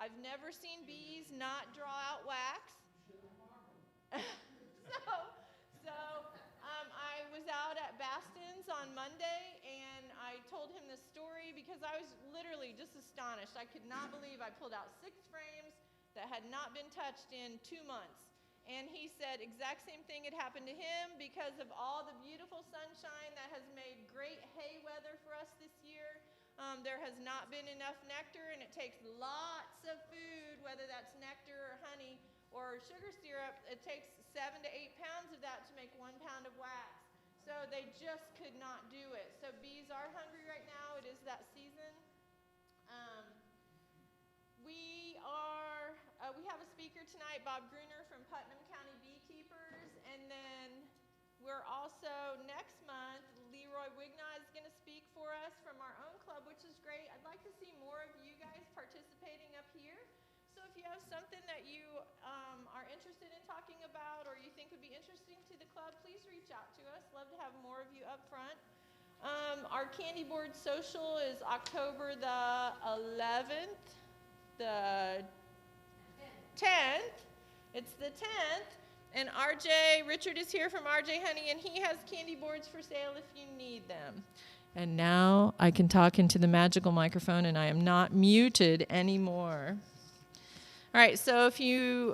I've never seen bees not draw out wax. I was out at Baston's on Monday, and I told him this story because I was literally just astonished. I could not believe I pulled out 6 frames that had not been touched in 2 months. And he said exact same thing had happened to him because of all the beautiful sunshine that has made great hay weather for us this year. There has not been enough nectar, and it takes lots of food, whether that's nectar or honey or sugar syrup. It takes 7 to 8 pounds of that to make 1 pound of wax. So they just could not do it. So bees are hungry right now. It is that season. We have a speaker tonight, Bob Gruener from Putnam County Beekeepers, and then we're also next month, Leroy Wignott is going to speak for us from our own club, which is great. I'd like to see more of you guys participating up here. So if you have something that you are interested in talking about or you think would be interesting to the club, please reach out to us. Love to have more of you up front. Our Candy Board Social is October the 11th, the 10th. It's the 10th. And Richard is here from RJ Honey, and he has candy boards for sale if you need them. And now I can talk into the magical microphone, and I am not muted anymore. All right, so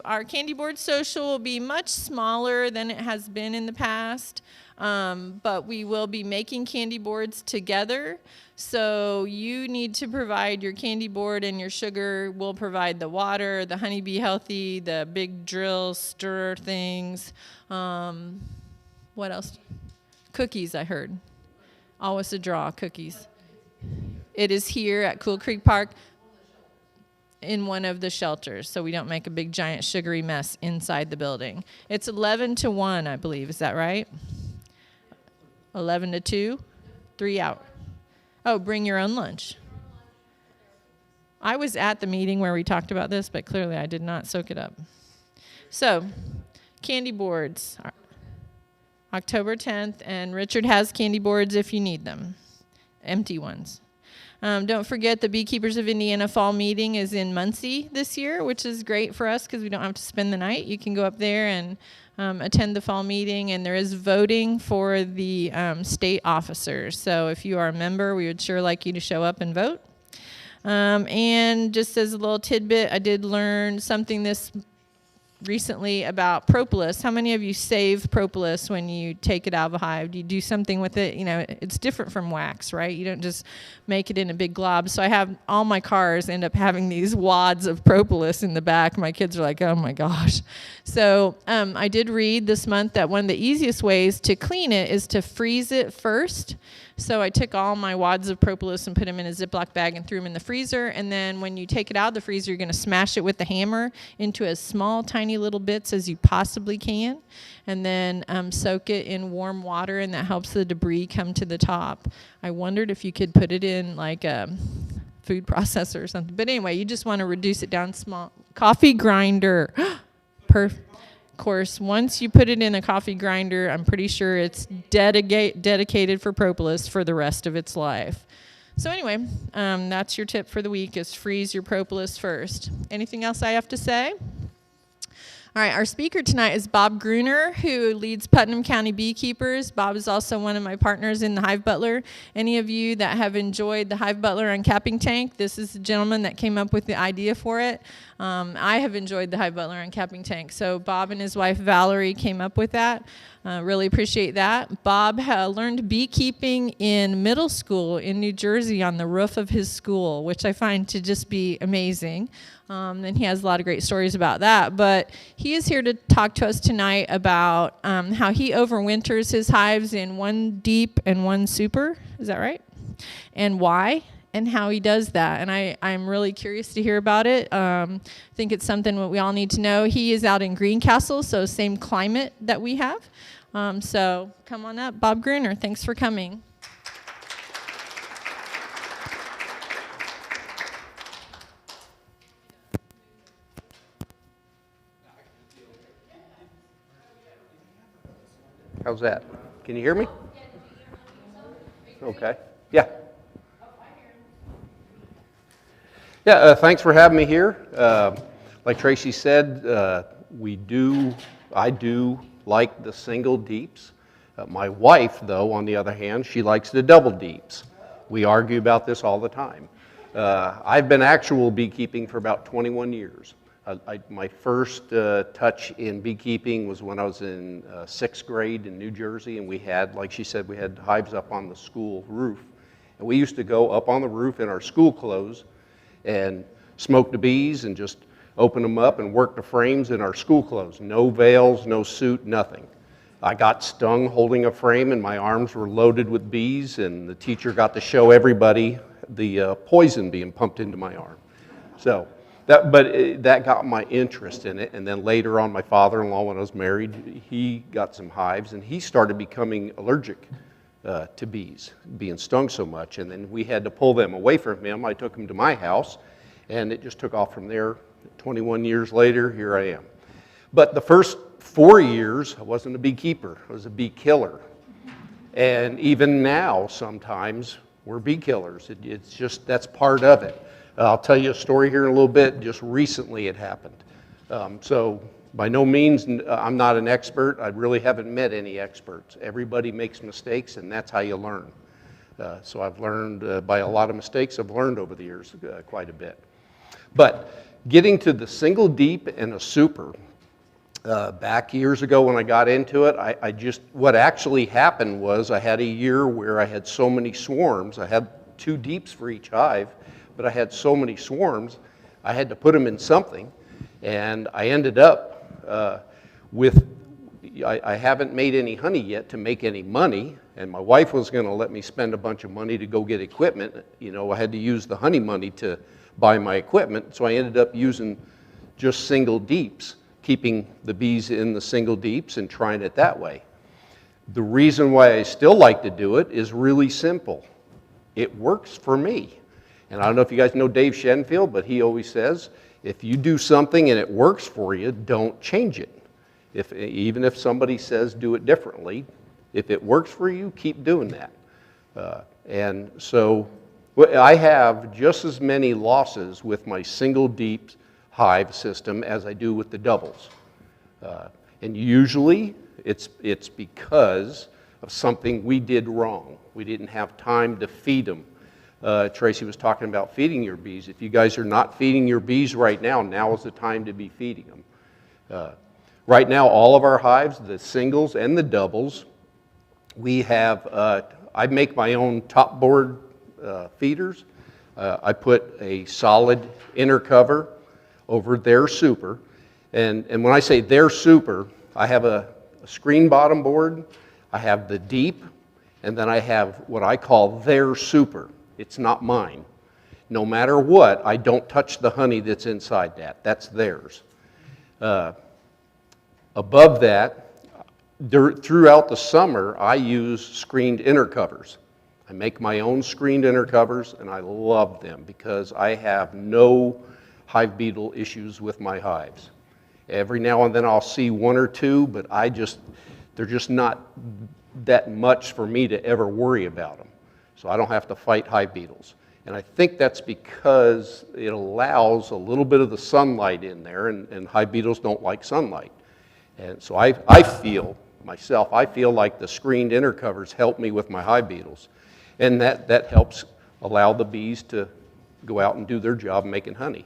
our Candy Board Social will be much smaller than it has been in the past, but we will be making candy boards together. So you need to provide your candy board, and your sugar. We'll provide the water, the Honeybee Healthy, the big drill stir things. What else? Cookies, I heard. Always a draw, cookies. It is here at Cool Creek Park in one of the shelters, so we don't make a big, giant, sugary mess inside the building. It's 11 to 1, I believe. Is that right? 11 to 2? 3 hours. Oh, bring your own lunch. I was at the meeting where we talked about this, but clearly I did not soak it up. So, candy boards, October 10th, and Richard has candy boards if you need them, empty ones. Don't forget the Beekeepers of Indiana fall meeting is in Muncie this year, which is great for us because we don't have to spend the night. You can go up there and attend the fall meeting, and there is voting for the state officers. So if you are a member, we would sure like you to show up and vote. And just as a little tidbit, I did learn something this recently about propolis. How many of you save propolis when you take it out of a hive? Do you do something with it? You know, it's different from wax, right? You don't just make it in a big glob. So I have all my cars end up having these wads of propolis in the back. My kids are like, oh my gosh. So I did read this month that one of the easiest ways to clean it is to freeze it first. So I took all my wads of propolis and put them in a Ziploc bag and threw them in the freezer. And then when you take it out of the freezer, you're going to smash it with the hammer into as small, tiny little bits as you possibly can. And then soak it in warm water, and that helps the debris come to the top. I wondered if you could put it in like a food processor or something. But anyway, you just want to reduce it down small. Coffee grinder. Perfect. Course, once you put it in a coffee grinder, I'm pretty sure it's dedicated for propolis for the rest of its life. So anyway, that's your tip for the week, is freeze your propolis first. Anything else I have to say? All right, our speaker tonight is Bob Gruener, who leads Putnam County Beekeepers. Bob is also one of my partners in the Hive Butler. Any of you that have enjoyed the Hive Butler Uncapping Tank, this is the gentleman that came up with the idea for it. I have enjoyed the Hive Butler Uncapping Tank. So Bob and his wife Valerie came up with that. Really appreciate that. Bob learned beekeeping in middle school in New Jersey on the roof of his school, which I find to just be amazing. And he has a lot of great stories about that. But he is here to talk to us tonight about how he overwinters his hives in one deep and one super. Is that right? And why? And how he does that. And I'm really curious to hear about it. I think it's something that we all need to know. He is out in Greencastle, so same climate that we have. So come on up. Bob Gruener, thanks for coming. How's that? Can you hear me? Okay. Yeah. Yeah, thanks for having me here. Like Tracy said, I do like the single deeps. My wife, though, on the other hand, she likes the double deeps. We argue about this all the time. I've been actual beekeeping for about 21 years. My first touch in beekeeping was when I was in 6th grade in New Jersey, and we had, like she said, we had hives up on the school roof. And we used to go up on the roof in our school clothes and smoke the bees and just open them up and work the frames in our school clothes. No veils, no suit, nothing. I got stung holding a frame and my arms were loaded with bees, and the teacher got to show everybody the poison being pumped into my arm. So that got my interest in it. And then later on, my father-in-law, when I was married, he got some hives and he started becoming allergic to bees, being stung so much. And then we had to pull them away from him. I took them to my house and it just took off from there. 21 years later, here I am. But the first 4 years, I wasn't a beekeeper, I was a bee killer. And even now, sometimes, we're bee killers. It's just, that's part of it. I'll tell you a story here in a little bit. Just recently it happened. So by no means, I'm not an expert. I really haven't met any experts. Everybody makes mistakes, and that's how you learn. So I've learned by a lot of mistakes. I've learned over the years quite a bit. But getting to the single deep and a super, back years ago when I got into it, what actually happened was I had a year where I had so many swarms. I had 2 deeps for each hive, but I had so many swarms, I had to put them in something, and I ended up I haven't made any honey yet to make any money, and my wife was going to let me spend a bunch of money to go get equipment. You know, I had to use the honey money to buy my equipment, so I ended up using just single deeps, keeping the bees in the single deeps and trying it that way. The reason why I still like to do it is really simple. It works for me. And I don't know if you guys know Dave Shenfield, but he always says, if you do something and it works for you, don't change it. Even if somebody says do it differently, if it works for you, keep doing that. And so I have just as many losses with my single deep hive system as I do with the doubles. And usually it's because of something we did wrong. We didn't have time to feed them. Tracy was talking about feeding your bees. If you guys are not feeding your bees right now, now is the time to be feeding them. Right now, all of our hives, the singles and the doubles, we have, I make my own top board feeders. I put a solid inner cover over their super. And when I say their super, I have a screen bottom board, I have the deep, and then I have what I call their super. It's not mine. No matter what, I don't touch the honey that's inside that. That's theirs. Above that, throughout the summer, I use screened inner covers. I make my own screened inner covers, and I love them because I have no hive beetle issues with my hives. Every now and then I'll see 1 or 2, but they're just not that much for me to ever worry about them. So I don't have to fight hive beetles. And I think that's because it allows a little bit of the sunlight in there, and hive beetles don't like sunlight. And so I feel like the screened inner covers help me with my hive beetles. And that helps allow the bees to go out and do their job making honey.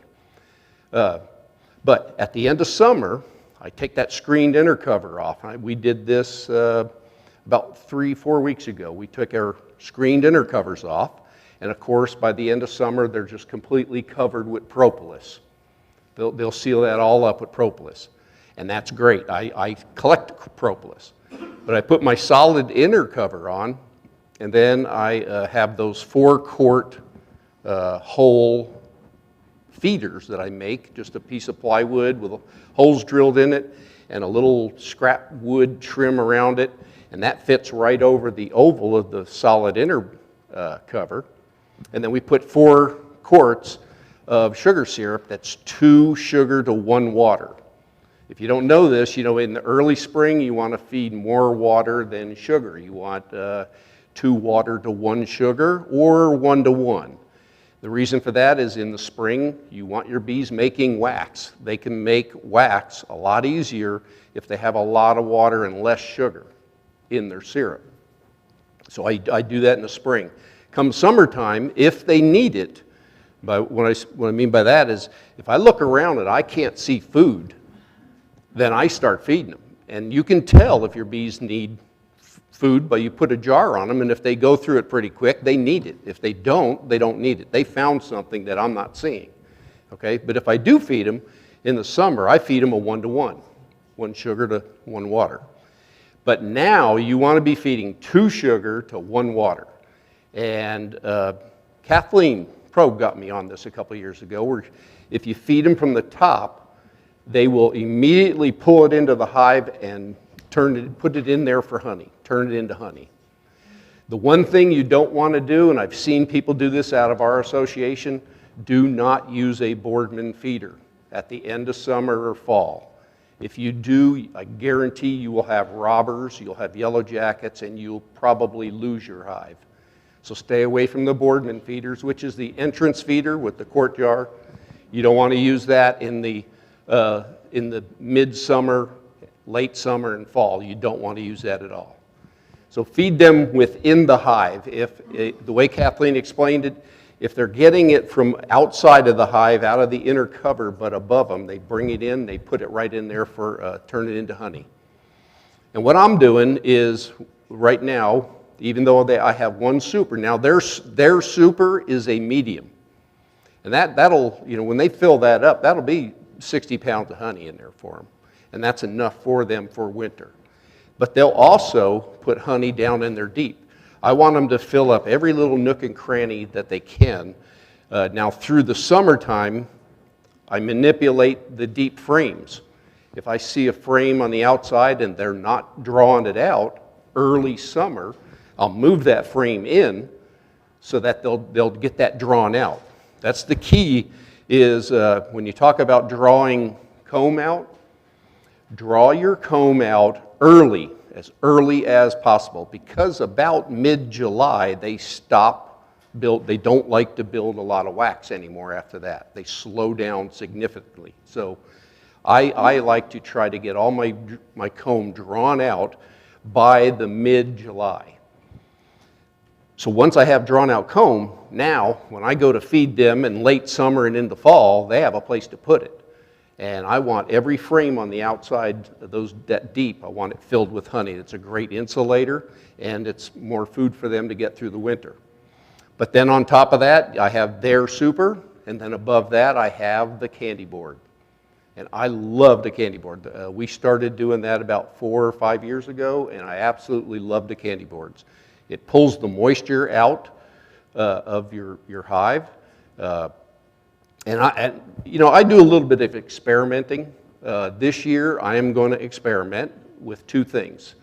But at the end of summer, I take that screened inner cover off. We did this about 3-4 weeks ago. We took our screened inner covers off, and of course, by the end of summer, they're just completely covered with propolis. They'll seal that all up with propolis, and that's great. I collect propolis, but I put my solid inner cover on, and then I have those 4-quart hole feeders that I make, just a piece of plywood with holes drilled in it and a little scrap wood trim around it, and that fits right over the oval of the solid inner cover. And then we put 4 quarts of sugar syrup. That's 2 sugar to 1 water. If you don't know this, you know, in the early spring you want to feed more water than sugar. You want 2 water to 1 sugar or 1 to 1. The reason for that is in the spring, you want your bees making wax. They can make wax a lot easier if they have a lot of water and less sugar in their syrup. So I do that in the spring. Come summertime, if they need it, but what I mean by that is if I look around and I can't see food, then I start feeding them. And you can tell if your bees need food, but you put a jar on them, and if they go through it pretty quick, they need it. If they don't need it. They found something that I'm not seeing, okay? But if I do feed them, in the summer, I feed them a 1-to-1, 1 sugar to 1 water. But now you want to be feeding 2 sugar to 1 water. And Kathleen Probe got me on this a couple years ago, where if you feed them from the top, they will immediately pull it into the hive and put it in there for honey, turn it into honey. The one thing you don't want to do, and I've seen people do this out of our association, do not use a Boardman feeder at the end of summer or fall. If you do, I guarantee you will have robbers, you'll have yellow jackets, and you'll probably lose your hive. So stay away from the Boardman feeders, which is the entrance feeder with the quart jar. You don't want to use that in the midsummer, late summer, and fall. You don't want to use that at all. So feed them within the hive. The way Kathleen explained it, if they're getting it from outside of the hive, out of the inner cover, but above them, they bring it in, they put it right in there for turn it into honey. And what I'm doing is, right now, even though I have 1 super, now their super is a medium. And that'll, when they fill that up, that'll be 60 pounds of honey in there for them. And that's enough for them for winter. But they'll also put honey down in their deep. I want them to fill up every little nook and cranny that they can. Now through the summertime, I manipulate the deep frames. If I see a frame on the outside and they're not drawing it out, early summer, I'll move that frame in so that they'll get that drawn out. That's the key is when you talk about drawing comb out, draw your comb out early as possible, because about mid-July they they don't like to build a lot of wax anymore after that. They slow down significantly. So I like to try to get all my comb drawn out by the mid-July. So once I have drawn out comb, now when I go to feed them in late summer and into fall, they have a place to put it. And I want every frame on the outside, that deep, I want it filled with honey. It's a great insulator, and it's more food for them to get through the winter. But then on top of that, I have their super, and then above that, I have the candy board. And I love the candy board. We started doing that about 4 or 5 years ago, and I absolutely love the candy boards. It pulls the moisture out of your hive. And I do a little bit of experimenting. This year, I am going to experiment with 2 things.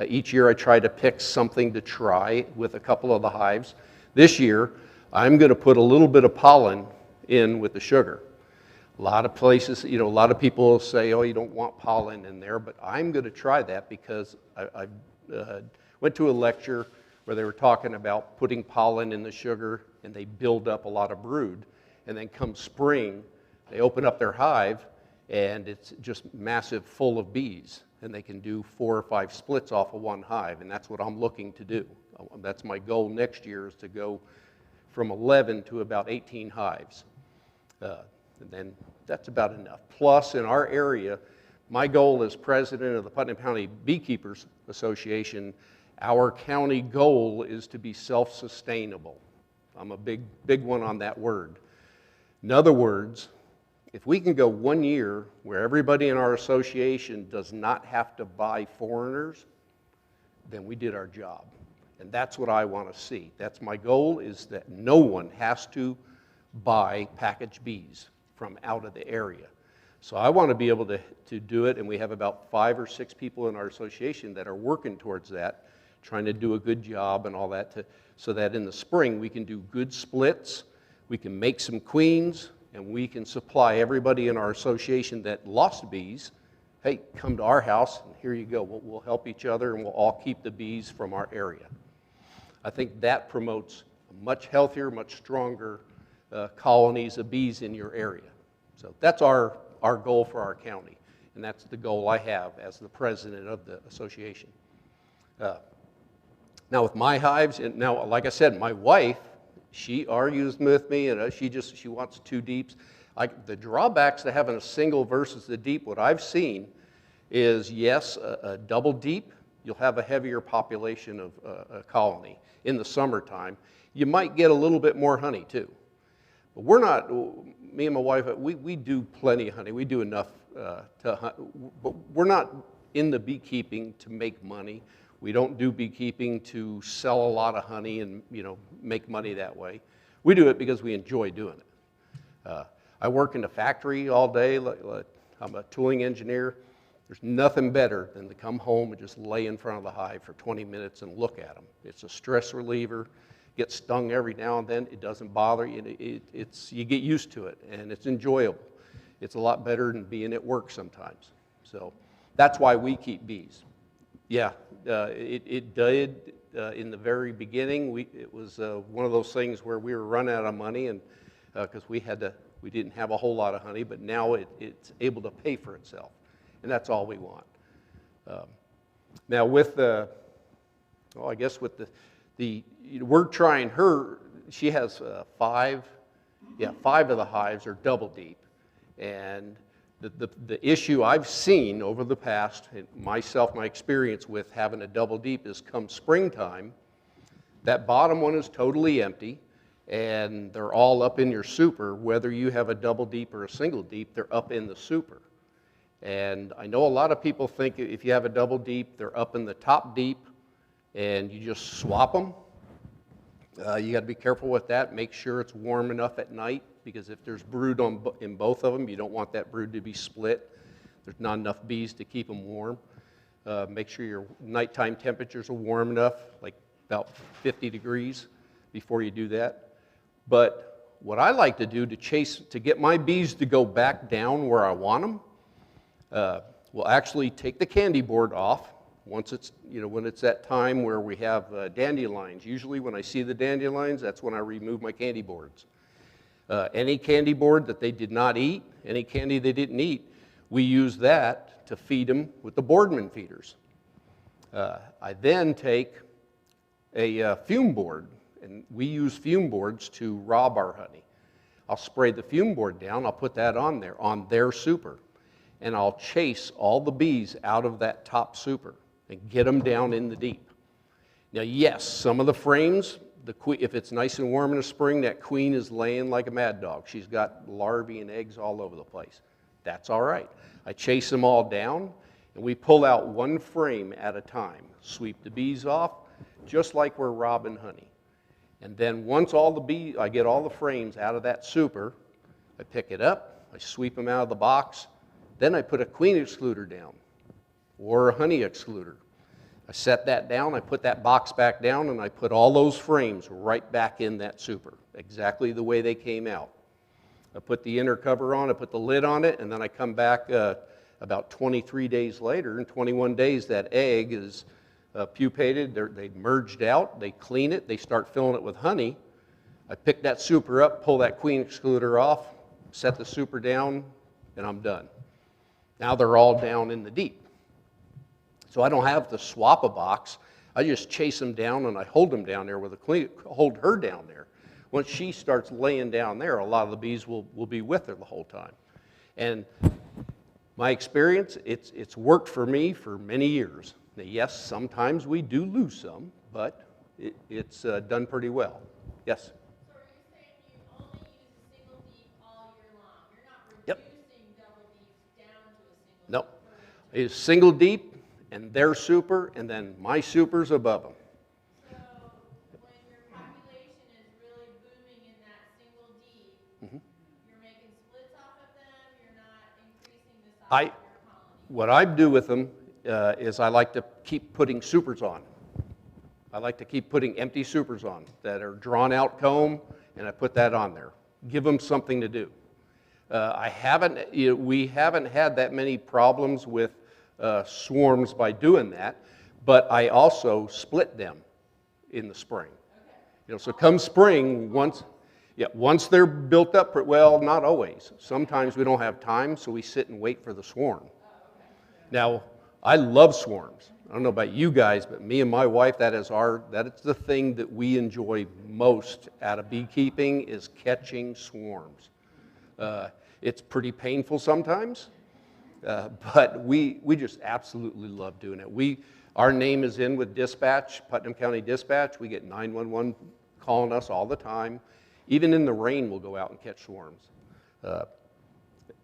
Each year, I try to pick something to try with a couple of the hives. This year, I'm going to put a little bit of pollen in with the sugar. A lot of places, a lot of people say, oh, you don't want pollen in there, but I'm going to try that because I went to a lecture where they were talking about putting pollen in the sugar, and they build up a lot of brood. And then come spring, they open up their hive, and it's just massive full of bees. And they can do 4 or 5 splits off of 1 hive, and that's what I'm looking to do. That's my goal next year, is to go from 11 to about 18 hives. And then that's about enough. Plus, in our area, my goal as president of the Putnam County Beekeepers Association, our county goal is to be self-sustainable. I'm a big one on that word. In other words, if we can go 1 year where everybody in our association does not have to buy foreigners, then we did our job. And that's what I want to see. That's my goal, is that no one has to buy packaged bees from out of the area. So I want to be able to do it, and we have about 5 or 6 people in our association that are working towards that, trying to do a good job and all that, so that in the spring we can do good splits, we can make some queens, and we can supply everybody in our association that lost bees. Hey, come to our house, and here you go. We'll help each other, and we'll all keep the bees from our area. I think that promotes a much healthier, much stronger colonies of bees in your area. So that's our goal for our county, and that's the goal I have as the president of the association. Now with my hives, and now like I said, my wife, she argues with me, and she wants 2 deeps. The drawbacks to having a single versus the deep, what I've seen is, yes, a double deep, you'll have a heavier population of a colony. In the summertime, you might get a little bit more honey too. But we're not, me and my wife, we do plenty of honey. We do enough to hunt, but we're not in the beekeeping to make money. We don't do beekeeping to sell a lot of honey and make money that way. We do it because we enjoy doing it. I work in a factory all day. I'm a tooling engineer. There's nothing better than to come home and just lay in front of the hive for 20 minutes and look at them. It's a stress reliever. Get stung every now and then. It doesn't bother you. You get used to it, and it's enjoyable. It's a lot better than being at work sometimes. So that's why we keep bees. Yeah, it did in the very beginning. It was one of those things where we were running out of money, and because we didn't have a whole lot of honey, but now it's able to pay for itself, and that's all we want. Now with I guess with we're trying her. She has 5 of the hives are double deep, and the issue I've seen over the past, my experience with having a double deep is come springtime, that bottom one is totally empty, and they're all up in your super. Whether you have a double deep or a single deep, they're up in the super. And I know a lot of people think if you have a double deep, they're up in the top deep, and you just swap them. You got to be careful with that. Make sure it's warm enough at night, because if there's brood in both of them, you don't want that brood to be split. There's not enough bees to keep them warm. Make sure your nighttime temperatures are warm enough, like about 50 degrees before you do that. But what I like to do to get my bees to go back down where I want them, we'll actually take the candy board off. Once it's, when it's that time where we have dandelions. Usually when I see the dandelions, that's when I remove my candy boards. Any candy board that they did not eat, any candy they didn't eat, we use that to feed them with the Boardman Feeders. I then take a fume board, and we use fume boards to rob our honey. I'll spray the fume board down, I'll put that on their super, and I'll chase all the bees out of that top super and get them down in the deep. Now, yes, some of the frames, if it's nice and warm in the spring, that queen is laying like a mad dog. She's got larvae and eggs all over the place. That's all right. I chase them all down, and we pull out one frame at a time, sweep the bees off, just like we're robbing honey. And then once I get all the frames out of that super, I pick it up, I sweep them out of the box, then I put a queen excluder down, or a honey excluder. I set that down, I put that box back down, and I put all those frames right back in that super, exactly the way they came out. I put the inner cover on, I put the lid on it, and then I come back about 23 days later. In 21 days, that egg is pupated, they merged out, they clean it, they start filling it with honey. I pick that super up, pull that queen excluder off, set the super down, and I'm done. Now they're all down in the deep. So I don't have to swap a box. I just chase them down, and I hold them down there with a queen, hold her down there. Once she starts laying down there, a lot of the bees will be with her the whole time. And my experience, it's worked for me for many years. Now, yes, sometimes we do lose some, but it's done pretty well. Yes? So are you saying you only use a single deep all year long? You're not reducing double deeps down to a single deep? Nope. It's single deep, and their super, and then my super's above them. So when your population is really booming in that single deep, you're making splits off of them, you're not increasing the size of your colony? What I do with them is I like to keep putting supers on. I like to keep putting empty supers on that are drawn out comb, and I put that on there. Give them something to do. We haven't had that many problems with swarms by doing that, but I also split them in the spring. Okay. So come spring, once Yeah, once they're built up, well, not always. Sometimes we don't have time, so we sit and wait for the swarm. Now, I love swarms. I don't know about you guys, but me and my wife, that is the thing that we enjoy most out of beekeeping is catching swarms. It's pretty painful sometimes, but we just absolutely love doing it. Our name is in with dispatch, Putnam County Dispatch. We get 911 calling us all the time. Even in the rain, we'll go out and catch swarms.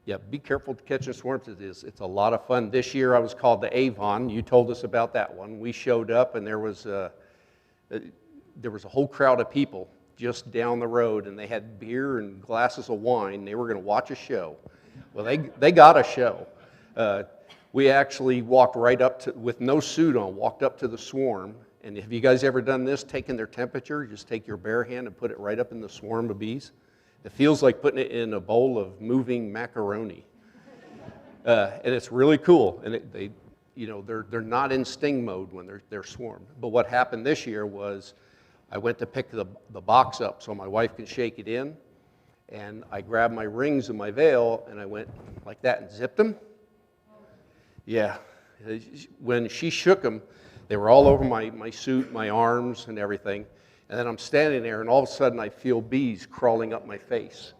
Yeah, be careful catching swarms. It's a lot of fun. This year I was called to Avon. You told us about that one. We showed up and there was a whole crowd of people just down the road, and they had beer and glasses of wine. They were going to watch a show. Well, they got a show. We actually walked right up to, with no suit on, walked up to the swarm. And have you guys ever done this, taking their temperature? Just take your bare hand and put it right up in the swarm of bees. It feels like putting it in a bowl of moving macaroni. And it's really cool. And they're not in sting mode when they're swarmed. But what happened this year was I went to pick the box up so my wife could shake it in. And I grabbed my rings and my veil, and I went like that and zipped them. Yeah. When she shook them, they were all over my suit, my arms, and everything. And then I'm standing there, and all of a sudden I feel bees crawling up my face.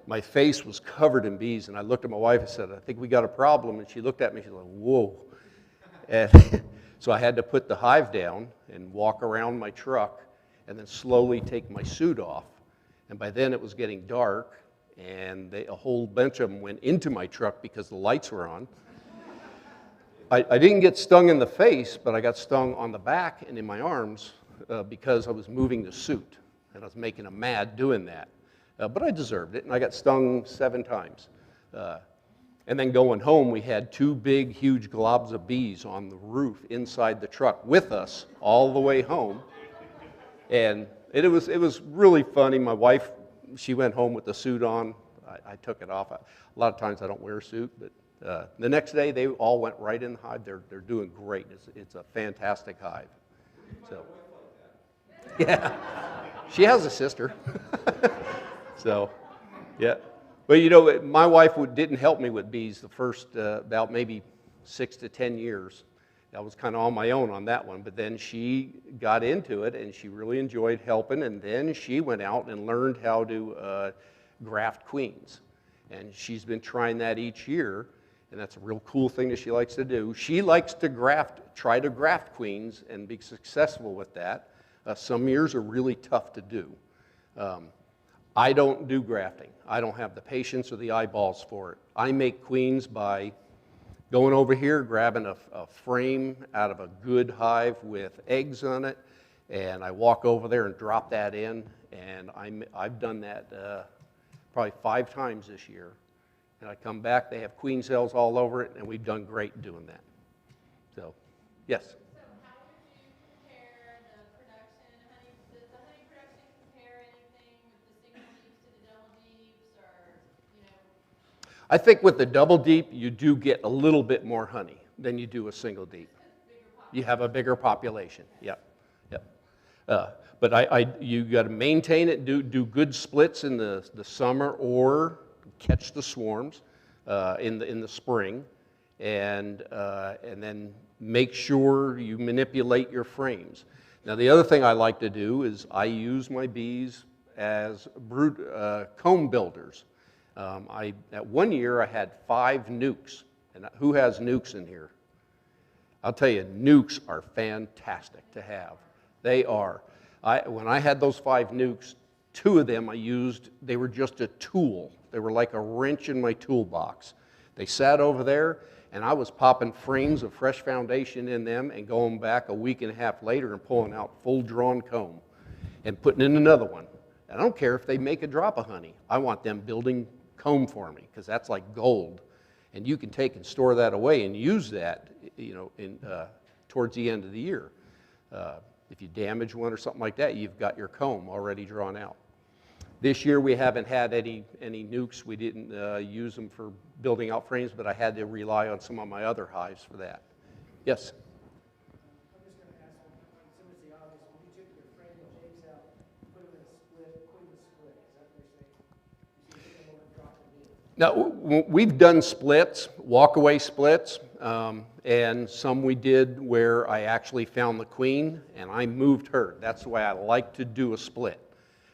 My face was covered in bees, and I looked at my wife and said, I think we got a problem. And she looked at me, she's like, whoa. And so I had to put the hive down and walk around my truck and then slowly take my suit off. And by then it was getting dark, and a whole bunch of them went into my truck because the lights were on. I didn't get stung in the face, but I got stung on the back and in my arms because I was moving the suit, and I was making them mad doing that. But I deserved it, and I got stung 7 times. And then going home, we had 2 big, huge globs of bees on the roof inside the truck with us all the way home. And it was really funny. My wife, she went home with the suit on. I took it off. A lot of times I don't wear a suit, but the next day they all went right in the hive. They're doing great. It's a fantastic hive. So, yeah, she has a sister. So, yeah. But my wife didn't help me with bees the first about maybe 6 to 10 years. I was kind of on my own on that one, but then she got into it and she really enjoyed helping, and then she went out and learned how to graft queens. And she's been trying that each year, and that's a real cool thing that she likes to do. She likes to try to graft queens and be successful with that. Some years are really tough to do. I don't do grafting. I don't have the patience or the eyeballs for it. I make queens by going over here, grabbing a frame out of a good hive with eggs on it, and I walk over there and drop that in, and I've done that probably 5 times this year. And I come back, they have queen cells all over it, and we've done great doing that. So, yes? So how would you compare the production, does the honey production compare anything with the single deeps to the double deeps, or, I think with the double deep, you do get a little bit more honey than you do a single deep. You have a bigger population. Yep. But you got to maintain it. Do good splits in the summer, or catch the swarms in the spring, and then make sure you manipulate your frames. Now the other thing I like to do is I use my bees as comb builders. At one year I had 5 nukes. And who has nukes in here? I'll tell you, nukes are fantastic to have. They are. When I had those 5 nukes, 2 of them they were just a tool. They were like a wrench in my toolbox. They sat over there, and I was popping frames of fresh foundation in them and going back a week and a half later and pulling out full drawn comb and putting in another one. I don't care if they make a drop of honey. I want them building comb for me, because that's like gold. And you can take and store that away and use that, towards the end of the year. If you damage one or something like that, you've got your comb already drawn out. This year we haven't had any nukes. We didn't use them for building out frames, but I had to rely on some of my other hives for that. Yes? I'm just going to ask some of the obvious. When you took your frame of eggs out, put them in a split, queen was split. Is that Now, we've done splits, walk-away splits, and some we did where I actually found the queen and I moved her. That's the way I like to do a split.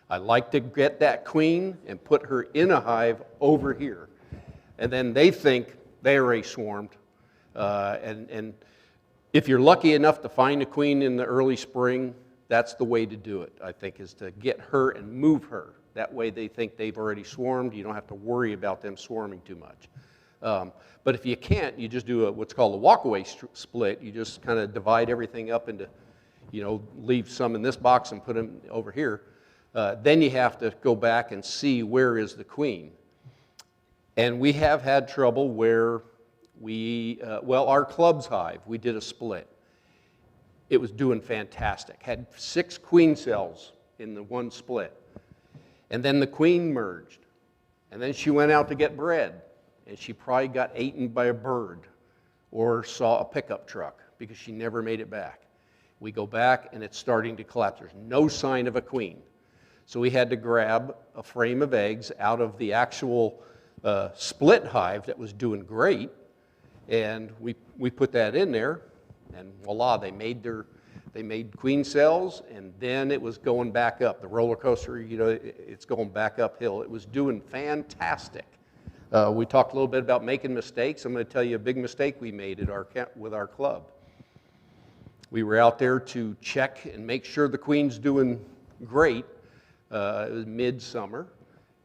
I like to get that queen and put her in a hive over here. And then they think they already swarmed. And if you're lucky enough to find a queen in the early spring, that's the way to do it, I think, is to get her and move her. That way they think they've already swarmed. You don't have to worry about them swarming too much. But if you can't, you just do what's called a walk-away split. You just kind of divide everything up into, leave some in this box and put them over here. Then you have to go back and see where is the queen. And we have had trouble where our club's hive, we did a split. It was doing fantastic. Had 6 queen cells in the one split. And then the queen merged. And then she went out to get bread. And she probably got eaten by a bird or saw a pickup truck because she never made it back. We go back and it's starting to collapse. There's no sign of a queen. So we had to grab a frame of eggs out of the actual split hive that was doing great. And we put that in there, and voila, they made queen cells, and then it was going back up. The roller coaster, it's going back uphill. It was doing fantastic. We talked a little bit about making mistakes. I'm going to tell you a big mistake we made with our club. We were out there to check and make sure the queen's doing great. It was midsummer,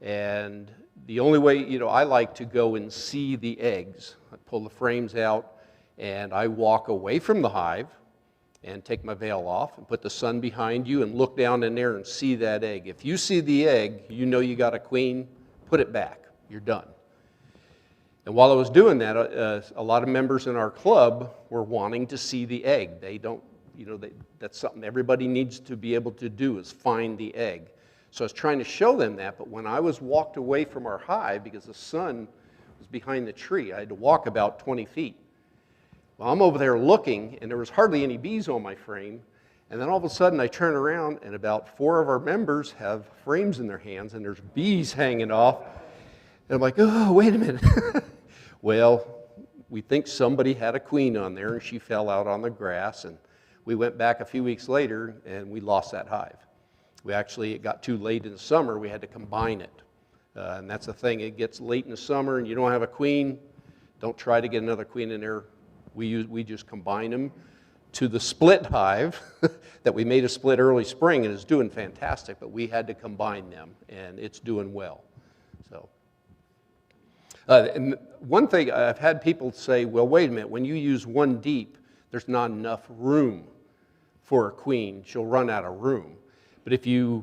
and the only way, I like to go and see the eggs. I pull the frames out, and I walk away from the hive and take my veil off and put the sun behind you and look down in there and see that egg. If you see the egg, you know you got a queen, put it back. You're done. And while I was doing that, a lot of members in our club were wanting to see the egg. They don't, that's something everybody needs to be able to do, is find the egg. So I was trying to show them that, but when I was walked away from our hive, because the sun was behind the tree, I had to walk about 20 feet. Well, I'm over there looking, and there was hardly any bees on my frame, and then all of a sudden I turn around, and about 4 of our members have frames in their hands, and there's bees hanging off. And I'm like, oh, wait a minute. Well, we think somebody had a queen on there, and she fell out on the grass, and we went back a few weeks later, and we lost that hive. It got too late in the summer, we had to combine it. And that's the thing, it gets late in the summer and you don't have a queen, don't try to get another queen in there. We just combine them to the split hive that we made a split early spring, and it's doing fantastic, but we had to combine them, and it's doing well. So, and one thing, I've had people say, well, wait a minute, when you use one deep, there's not enough room for a queen. She'll run out of room. But if you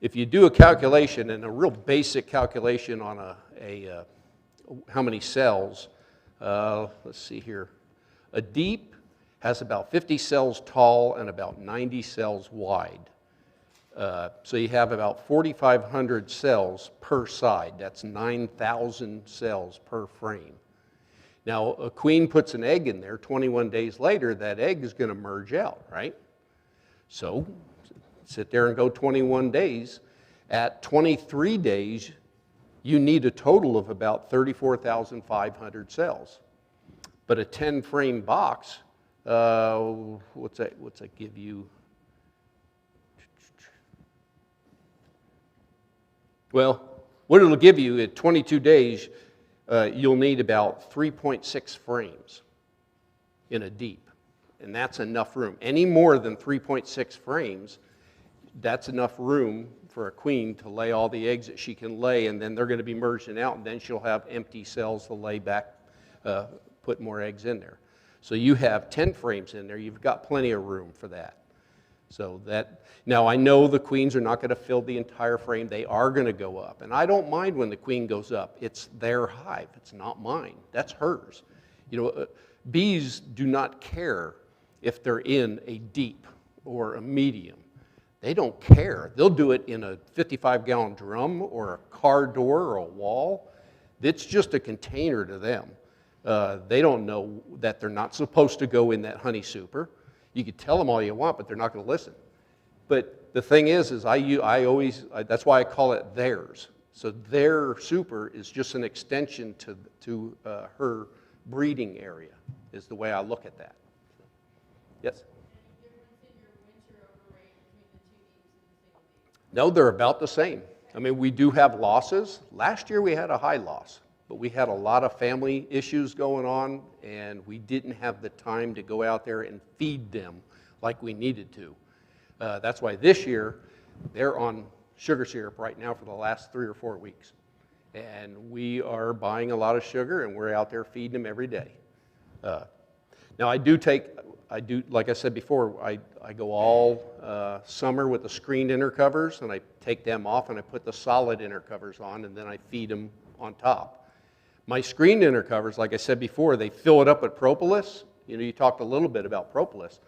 do a calculation, and a real basic calculation on how many cells, let's see here. A deep has about 50 cells tall and about 90 cells wide. So you have about 4,500 cells per side. That's 9,000 cells per frame. Now, a queen puts an egg in there. 21 days later, that egg is going to merge out, right? So sit there and go 21 days. At 23 days, you need a total of about 34,500 cells. But a 10-frame box, what's that give you? Well, what it'll give you at 22 days, you'll need about 3.6 frames in a deep. And that's enough room. Any more than 3.6 frames, that's enough room for a queen to lay all the eggs that she can lay, and then they're going to be merging out, and then she'll have empty cells to lay back, put more eggs in there. So you have 10 frames in there. You've got plenty of room for that. So now I know the queens are not going to fill the entire frame. They are going to go up. And I don't mind when the queen goes up. It's their hive. It's not mine. That's hers. Bees do not care if they're in a deep or a medium. They don't care. They'll do it in a 55-gallon drum or a car door or a wall. It's just a container to them. They don't know that they're not supposed to go in that honey super. You can tell them all you want, but they're not going to listen. But the thing is I always, that's why I call it theirs. So their super is just an extension to her breeding area, is the way I look at that. Yes? Any difference in your winter overweight between the two deeps and the single deep? No, they're about the same. I mean, we do have losses. Last year we had a high loss, but we had a lot of family issues going on, and we didn't have the time to go out there and feed them like we needed to. That's why this year they're on sugar syrup right now for the last 3 or 4 weeks. And we are buying a lot of sugar, and we're out there feeding them every day. Now I do, like I said before, I go all summer with the screened inner covers, and I take them off and I put the solid inner covers on, and then I feed them on top. My screened inner covers, like I said before, they fill it up with propolis. You know, you talked a little bit about propolis.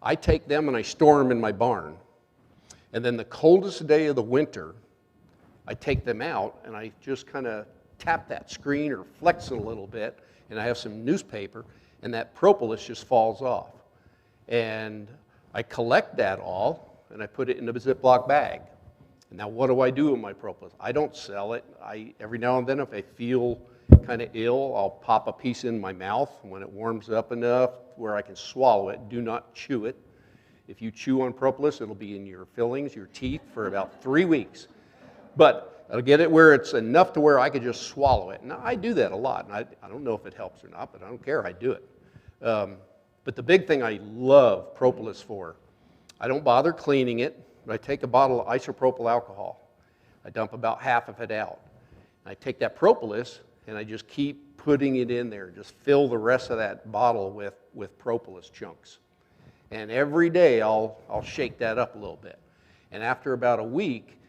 I take them and I store them in my barn. And then the coldest day of the winter, I take them out and I just kind of tap that screen or flex it a little bit, and I have some newspaper, and that propolis just falls off. And I collect that all and I put it in a Ziploc bag. And now what do I do with my propolis? I don't sell it. Every now and then, if I feel kind of ill, I'll pop a piece in my mouth when it warms up enough where I can swallow it. Do not chew it. If you chew on propolis, it'll be in your fillings, your teeth, for about 3 weeks. But I'll get it where it's enough to where I could just swallow it. And I do that a lot. And I don't know if it helps or not, but I don't care. I do it. But the big thing I love propolis for, I don't bother cleaning it, but I take a bottle of isopropyl alcohol. I dump about half of it out. And I take that propolis and I just keep putting it in there. Just fill the rest of that bottle with propolis chunks. And every day I'll shake that up a little bit. And after about a week,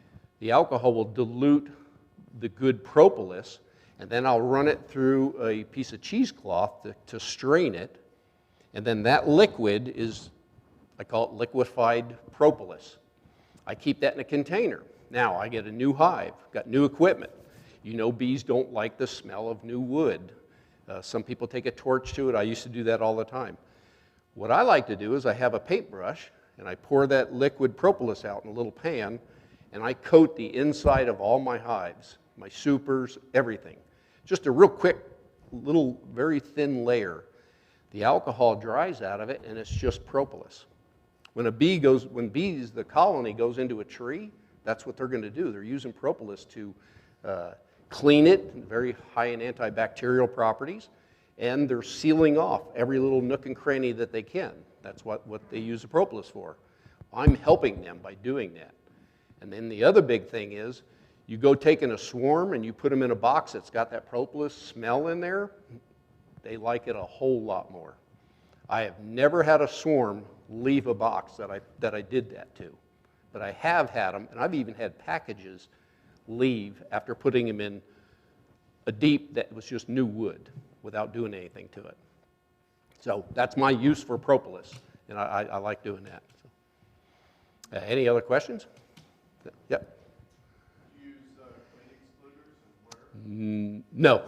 the alcohol will dilute the good propolis, and then I'll run it through a piece of cheesecloth to strain it. And then that liquid is, I call it liquefied propolis. I keep that in a container. Now I get a new hive, got new equipment. You know, bees don't like the smell of new wood. Some people take a torch to it. I used to do that all the time. What I like to do is I have a paintbrush, and I pour that liquid propolis out in a little pan, and I coat the inside of all my hives, my supers, everything. Just a real quick, little, very thin layer. The alcohol dries out of it, and it's just propolis. When the colony goes into a tree, that's what they're going to do. They're using propolis to clean it, very high in antibacterial properties, and they're sealing off every little nook and cranny that they can. That's what they use the propolis for. I'm helping them by doing that. And then the other big thing is, you go taking a swarm and you put them in a box that's got that propolis smell in there, they like it a whole lot more. I have never had a swarm leave a box that I did that to. But I have had them, and I've even had packages leave after putting them in a deep that was just new wood without doing anything to it. So that's my use for propolis, and I like doing that. So, any other questions? Yep. Do you use queen excluders and where? No.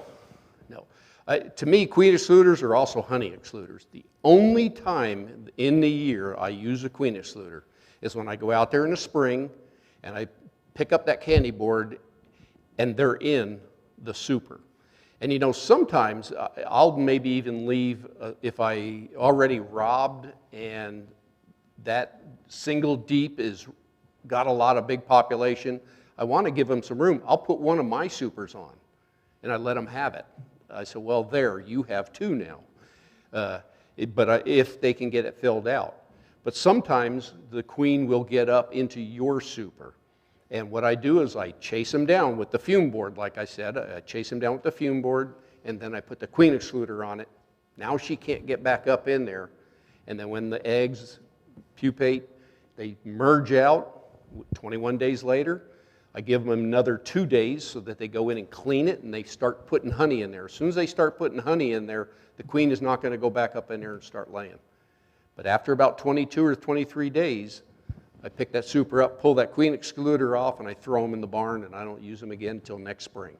To me, queen excluders are also honey excluders. The only time in the year I use a queen excluder is when I go out there in the spring and I pick up that candy board and they're in the super. And you know, sometimes I'll maybe even leave, if I already robbed and that single deep is got a lot of big population, I want to give them some room. I'll put one of my supers on and I let them have it. I said, well, there, you have two now. But if they can get it filled out. But sometimes the queen will get up into your super. And what I do is I chase them down with the fume board, like I said. I chase them down with the fume board, and then I put the queen excluder on it. Now she can't get back up in there. And then when the eggs pupate, they merge out 21 days later. I give them another 2 days so that they go in and clean it, and they start putting honey in there. As soon as they start putting honey in there, the queen is not going to go back up in there and start laying. But after about 22 or 23 days, I pick that super up, pull that queen excluder off, and I throw them in the barn, and I don't use them again until next spring.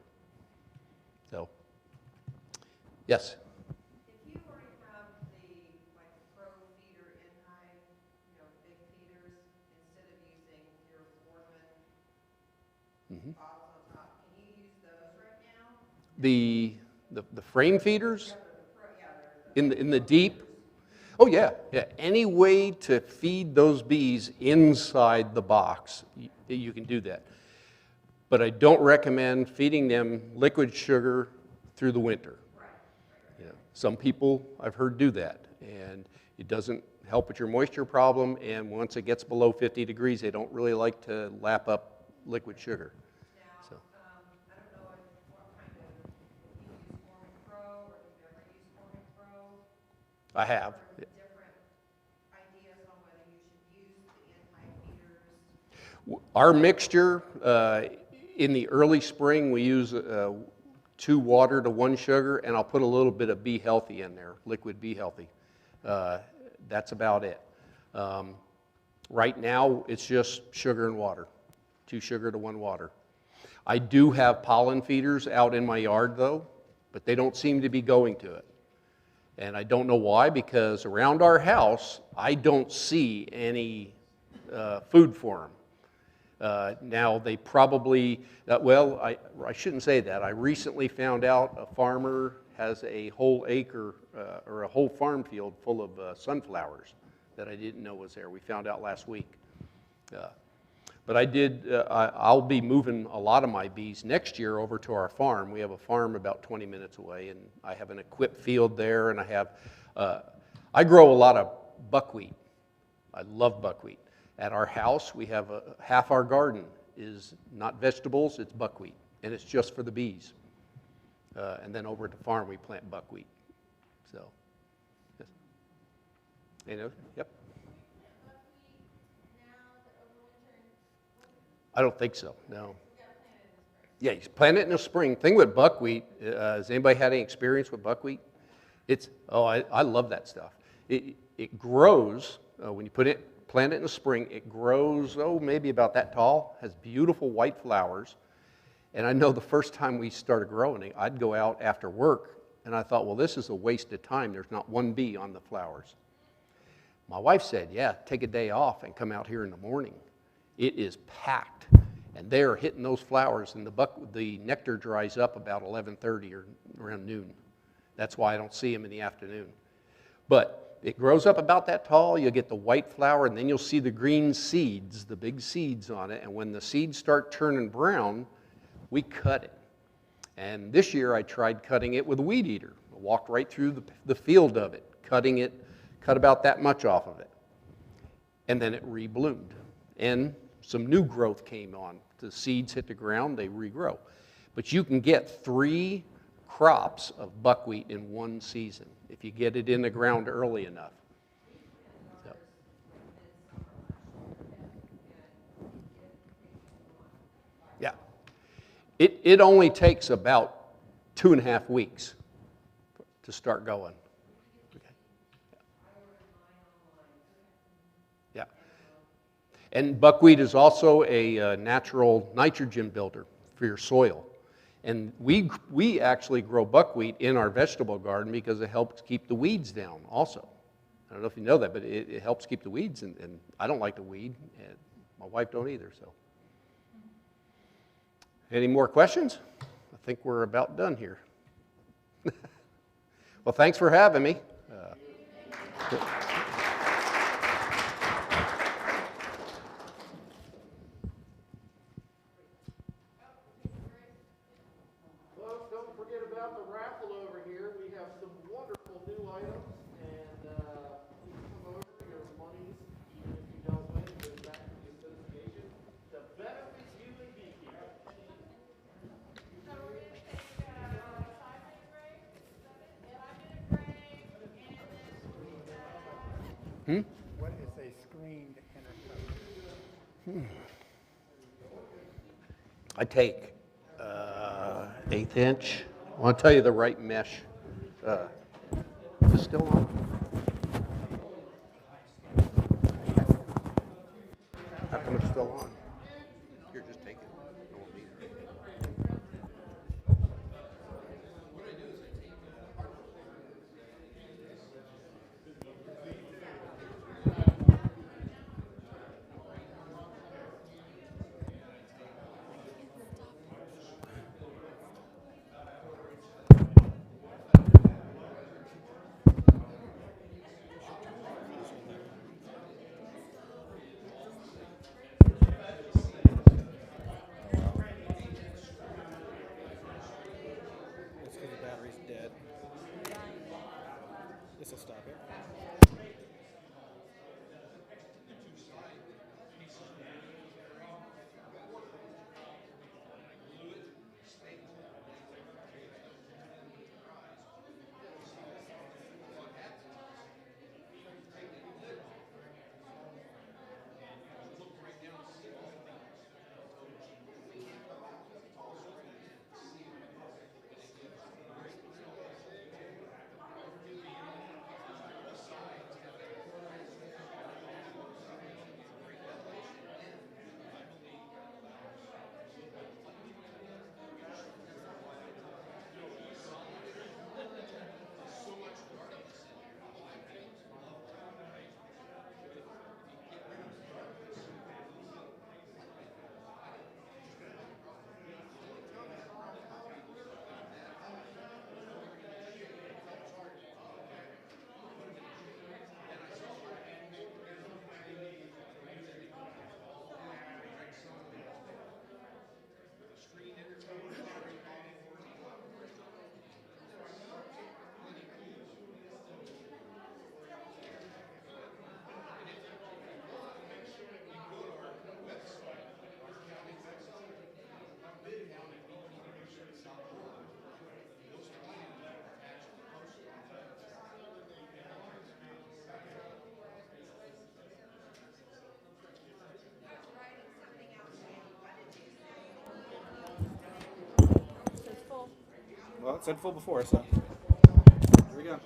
So, yes? If you already have the Flow Feeder in hive, big feeders, instead of using your Boardman bottles on top, The frame feeders in the deep. Oh yeah, yeah. Any way to feed those bees inside the box, you can do that. But I don't recommend feeding them liquid sugar through the winter. Yeah. Some people I've heard do that, and it doesn't help with your moisture problem, and once it gets below 50 degrees, they don't really like to lap up liquid sugar. So. I don't know what kind of, you use Dormant Pro, or have you ever used Dormant Pro? I have. Different ideas on whether you should use the in-hive feeders. Our mixture, in the early spring, we use 2 water to 1 sugar, and I'll put a little bit of Bee Healthy in there, liquid Bee Healthy. That's about it. Right now, it's just sugar and water, 2 sugar to 1 water. I do have pollen feeders out in my yard, though, but they don't seem to be going to it. And I don't know why, because around our house, I don't see any food for them. Now, they probably, well, I shouldn't say that. I recently found out a farmer has a whole acre or a whole farm field full of sunflowers that I didn't know was there. We found out last week. But I'll be moving a lot of my bees next year over to our farm. We have a farm about 20 minutes away, and I have an equipped field there, and I grow a lot of buckwheat. I love buckwheat. At our house, we have half our garden is not vegetables, it's buckwheat, and it's just for the bees. And then over at the farm, we plant buckwheat. So, yes. Yep. I don't think so, no. Yeah, you plant it in the spring. Thing with buckwheat, has anybody had any experience with buckwheat? I love that stuff. It grows, when you plant it in the spring, it grows, maybe about that tall, has beautiful white flowers. And I know the first time we started growing it, I'd go out after work, and I thought, well, this is a waste of time. There's not one bee on the flowers. My wife said, yeah, take a day off and come out here in the morning. It is packed, and they're hitting those flowers, and the nectar dries up about 11:30 or around noon. That's why I don't see them in the afternoon. But it grows up about that tall, you'll get the white flower, and then you'll see the green seeds, the big seeds on it, and when the seeds start turning brown, we cut it. And this year I tried cutting it with a weed eater. I walked right through the field of it, cutting it, cut about that much off of it. And then it rebloomed. And some new growth came on. The seeds hit the ground, they regrow. But you can get 3 crops of buckwheat in one season if you get it in the ground early enough. So. Yeah. It only takes about 2.5 weeks to start going. Okay. Yeah. And buckwheat is also a natural nitrogen builder for your soil. And we actually grow buckwheat in our vegetable garden because it helps keep the weeds down also. I don't know if you know that, but it helps keep the weeds, and I don't like to weed, and my wife don't either, so. Any more questions? I think we're about done here. Well, thanks for having me. Don't forget about the raffle over here. We have some wonderful new items, and please come over. Your monies, even if you don't win, goes back to the association to benefit you and beekeepers. So we're going to take a 5-minute break, 5-minute break, and then What is a screened intercoat? I take 1/8 inch. I want to tell you the right mesh. Is it still on? How come it's still on? Here, just take it. I won't need it. dead. This will stop it. Well, it said full before, so here we go.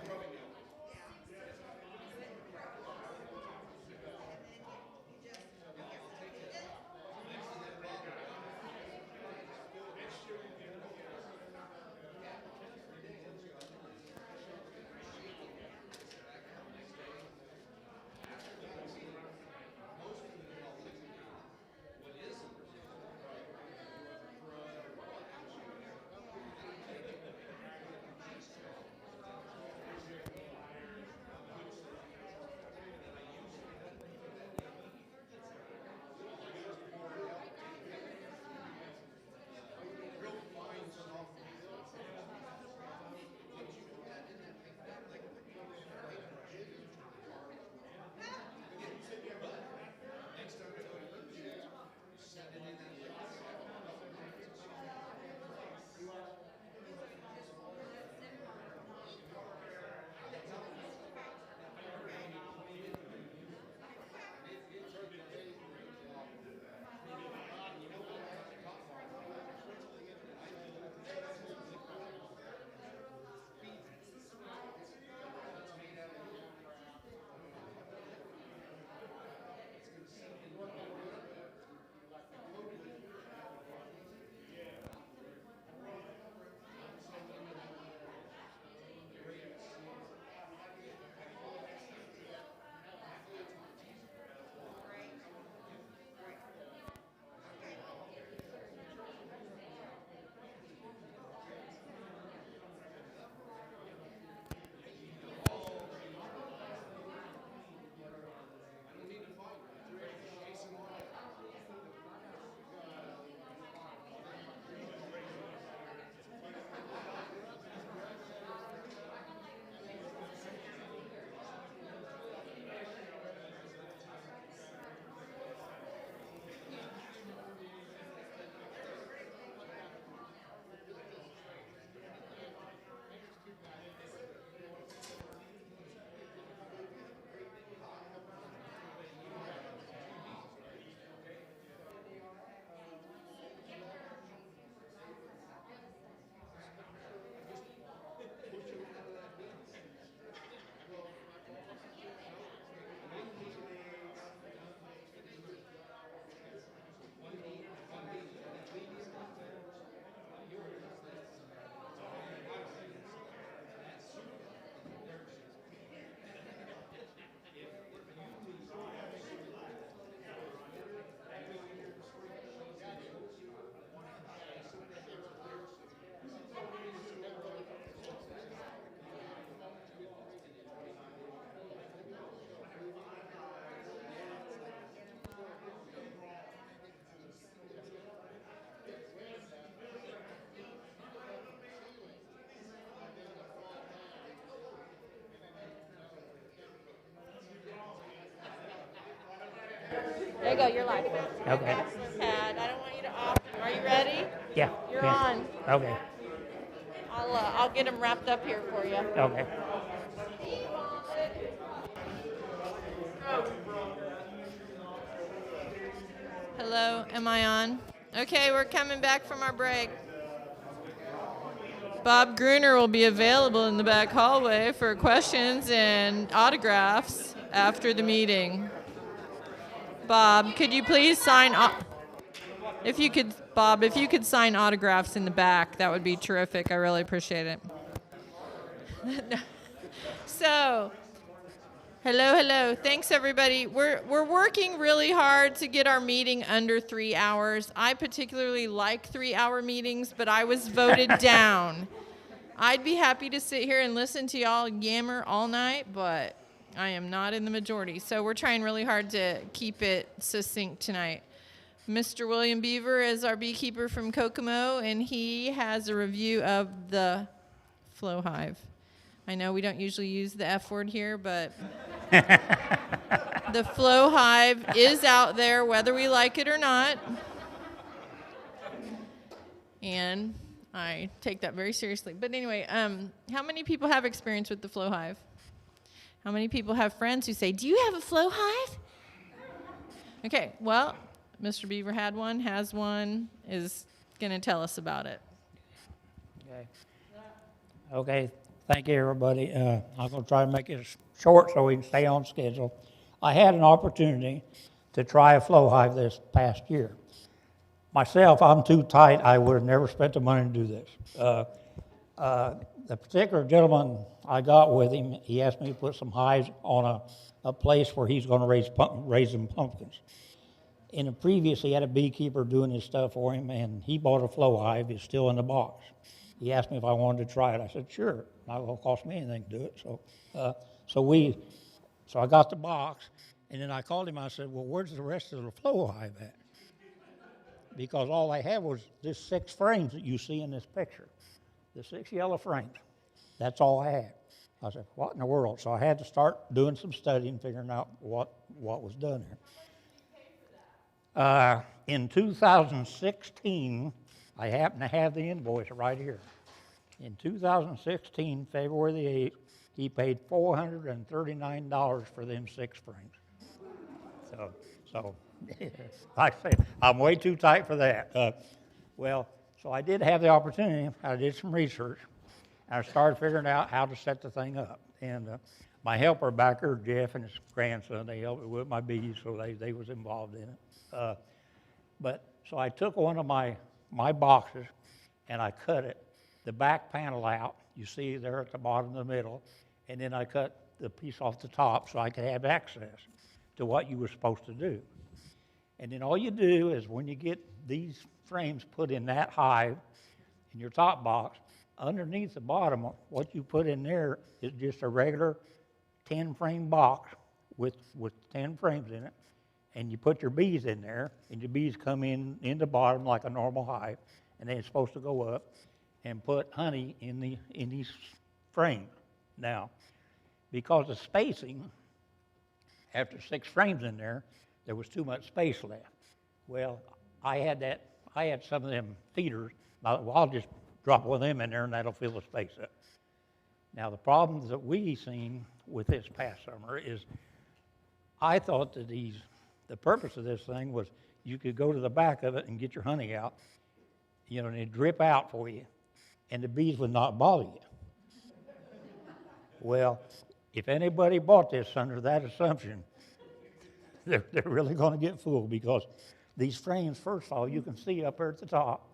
There you go, you're live. Okay. Pad. I don't want you to off. Are you ready? Yeah. You're yeah. on. Okay. I'll get them wrapped up here for you. Okay. Hello, am I on? Okay, we're coming back from our break. Bob Gruener will be available in the back hallway for questions and autographs after the meeting. Bob, could you please sign if you could sign autographs in the back, that would be terrific. I really appreciate it. So, hello. Thanks, everybody. We're working really hard to get our meeting under 3 hours. I particularly like 3-hour meetings, but I was voted down. I'd be happy to sit here and listen to y'all yammer all night, but I am not in the majority. So we're trying really hard to keep it succinct tonight. Mr. William Beaver is our beekeeper from Kokomo, and he has a review of the Flow Hive. I know we don't usually use the F word here, but the Flow Hive is out there whether we like it or not. And I take that very seriously. But anyway, how many people have experience with the Flow Hive? How many people have friends who say, do you have a Flow Hive? Okay, well, Mr. Beaver had one, has one, is going to tell us about it. Okay. Thank you, everybody. I'm going to try to make it short so we can stay on schedule. I had an opportunity to try a Flow Hive this past year. Myself, I'm too tight. I would have never spent the money to do this. The particular gentleman I got with him, he asked me to put some hives on a place where he's going to raise some pumpkins. In the previous, he had a beekeeper doing his stuff for him, and he bought a Flow Hive. It's still in the box. He asked me if I wanted to try it. I said, sure. Not going to cost me anything to do it. So I got the box, and then I called him. I said, well, where's the rest of the Flow Hive at? Because all I had was this 6 frames that you see in this picture, the 6 yellow frames. That's all I had. I said, what in the world? So I had to start doing some studying, figuring out what was done here. In 2016, I happen to have the invoice right here. In 2016, February the 8th, he paid $439 for them 6 frames. So I say, I'm way too tight for that. So I did have the opportunity. I did some research. And I started figuring out how to set the thing up. And my helper back there, Jeff, and his grandson, they helped me with my bees, so they was involved in it. So I took one of my boxes, and I cut it, the back panel out. You see there at the bottom of the middle. And then I cut the piece off the top so I could have access to what you were supposed to do. And then all you do is when you get these frames put in that hive, in your top box, underneath the bottom, what you put in there is just a regular 10-frame box with 10 frames in it. And you put your bees in there, and your bees come in the bottom like a normal hive, and they're supposed to go up and put honey in these frames. Now, because of spacing, after 6 frames in there was too much space left. Well, I had some of them feeders. I'll just drop one of them in there, and that'll fill the space up. Now, the problems that we seen with this past summer is I thought that the purpose of this thing was you could go to the back of it and get your honey out, and it'd drip out for you, and the bees would not bother you. Well, if anybody bought this under that assumption, they're really going to get fooled, because these frames, first of all, you can see up there at the top,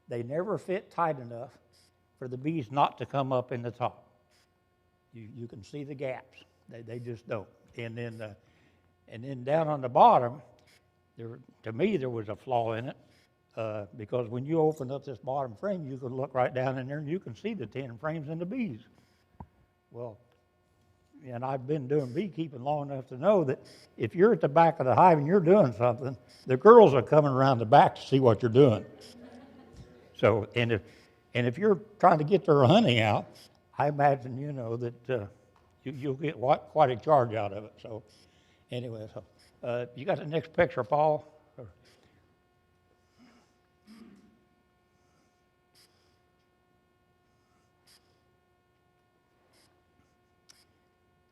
they never fit tight enough for the bees not to come up in the top. You can see the gaps. They just don't. And then down on the bottom, to me, there was a flaw in it, because when you open up this bottom frame, you can look right down in there and you can see the 10 frames in the bees. Well, and I've been doing beekeeping long enough to know that if you're at the back of the hive and you're doing something, the girls are coming around the back to see what you're doing. So, and if you're trying to get their honey out, I imagine that you'll get quite a charge out of it. So, anyway, You got the next picture, Paul?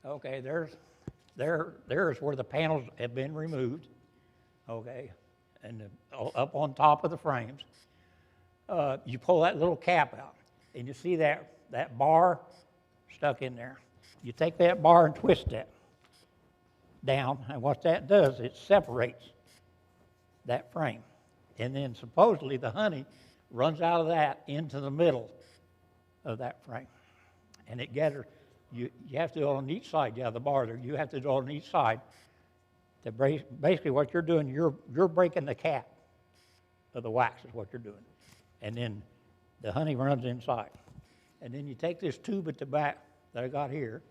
Okay, there's where the panels have been removed, okay, and up on top of the frames. You pull that little cap out, and you see that bar stuck in there. You take that bar and twist it down, and what that does, it separates that frame. And then supposedly the honey runs out of that into the middle of that frame. And it gathers, you have to do it on each side. You have the bar there, you have to do it on each side. To basically what you're doing, you're breaking the cap of the wax is what you're doing. And then the honey runs inside. And then you take this tube at the back that I got here,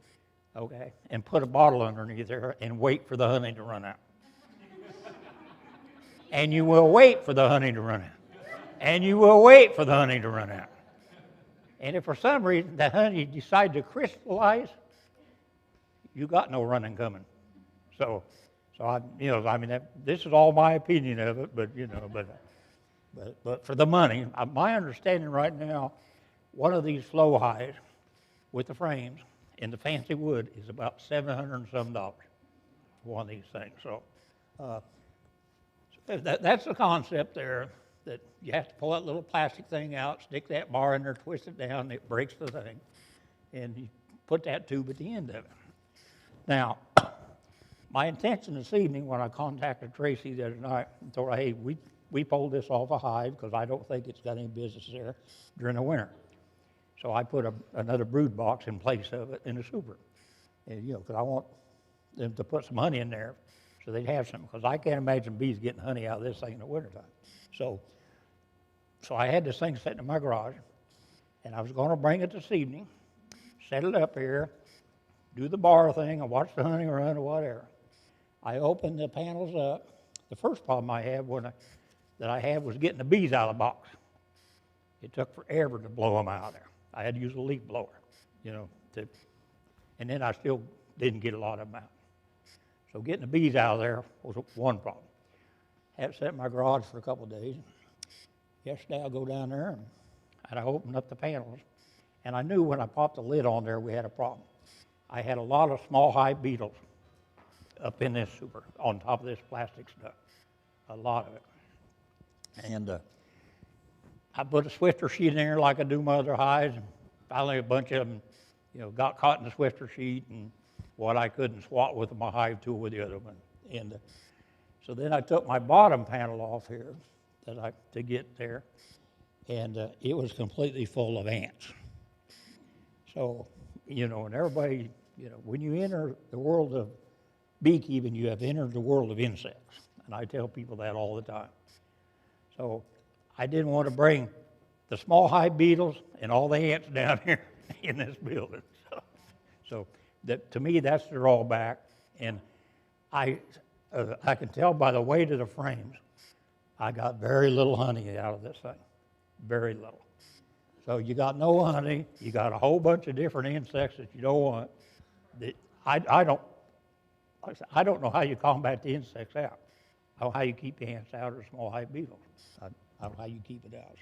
okay, and put a bottle underneath there and wait for the honey to run out. And you will wait for the honey to run out. And you will wait for the honey to run out. And if for some reason the honey decides to crystallize, you got no running coming. So I, this is all my opinion of it, but for the money, my understanding right now, one of these Flow Hives with the frames in the fancy wood is about $700 and some for one of these things. So that's the concept there, that you have to pull that little plastic thing out, stick that bar in there, twist it down, it breaks the thing, and you put that tube at the end of it. Now, my intention this evening when I contacted Tracy the other night and told her, hey, we pulled this off a hive because I don't think it's got any business there during the winter. So I put another brood box in place of it in a super, and because I want them to put some honey in there so they'd have some, because I can't imagine bees getting honey out of this thing in the wintertime. So I had this thing sitting in my garage, and I was going to bring it this evening, set it up here, do the bar thing, and watch the honey run or whatever. I opened the panels up. The first problem I had was getting the bees out of the box. It took forever to blow them out of there. I had to use a leaf blower, and then I still didn't get a lot of them out. So getting the bees out of there was one problem. Had it set in my garage for a couple of days. Yesterday I'll go down there and I opened up the panels, and I knew when I popped the lid on there we had a problem. I had a lot of small hive beetles up in this super, on top of this plastic stuff, a lot of it. And I put a swifter sheet in there like I do my other hives, and finally a bunch of them, got caught in the swifter sheet, and what I couldn't swat with my hive tool with the other one. And so then I took my bottom panel off here to get there, and it was completely full of ants. So, and everybody, when you enter the world of beekeeping, you have entered the world of insects. And I tell people that all the time. So I didn't want to bring the small hive beetles and all the ants down here in this building. So that, to me, that's the drawback. And I can tell by the weight of the frames, I got very little honey out of this thing, very little. So you got no honey, you got a whole bunch of different insects that you don't want. I don't know how you combat the insects out. How you keep the ants out or small hive beetles. I don't know how you keep it out.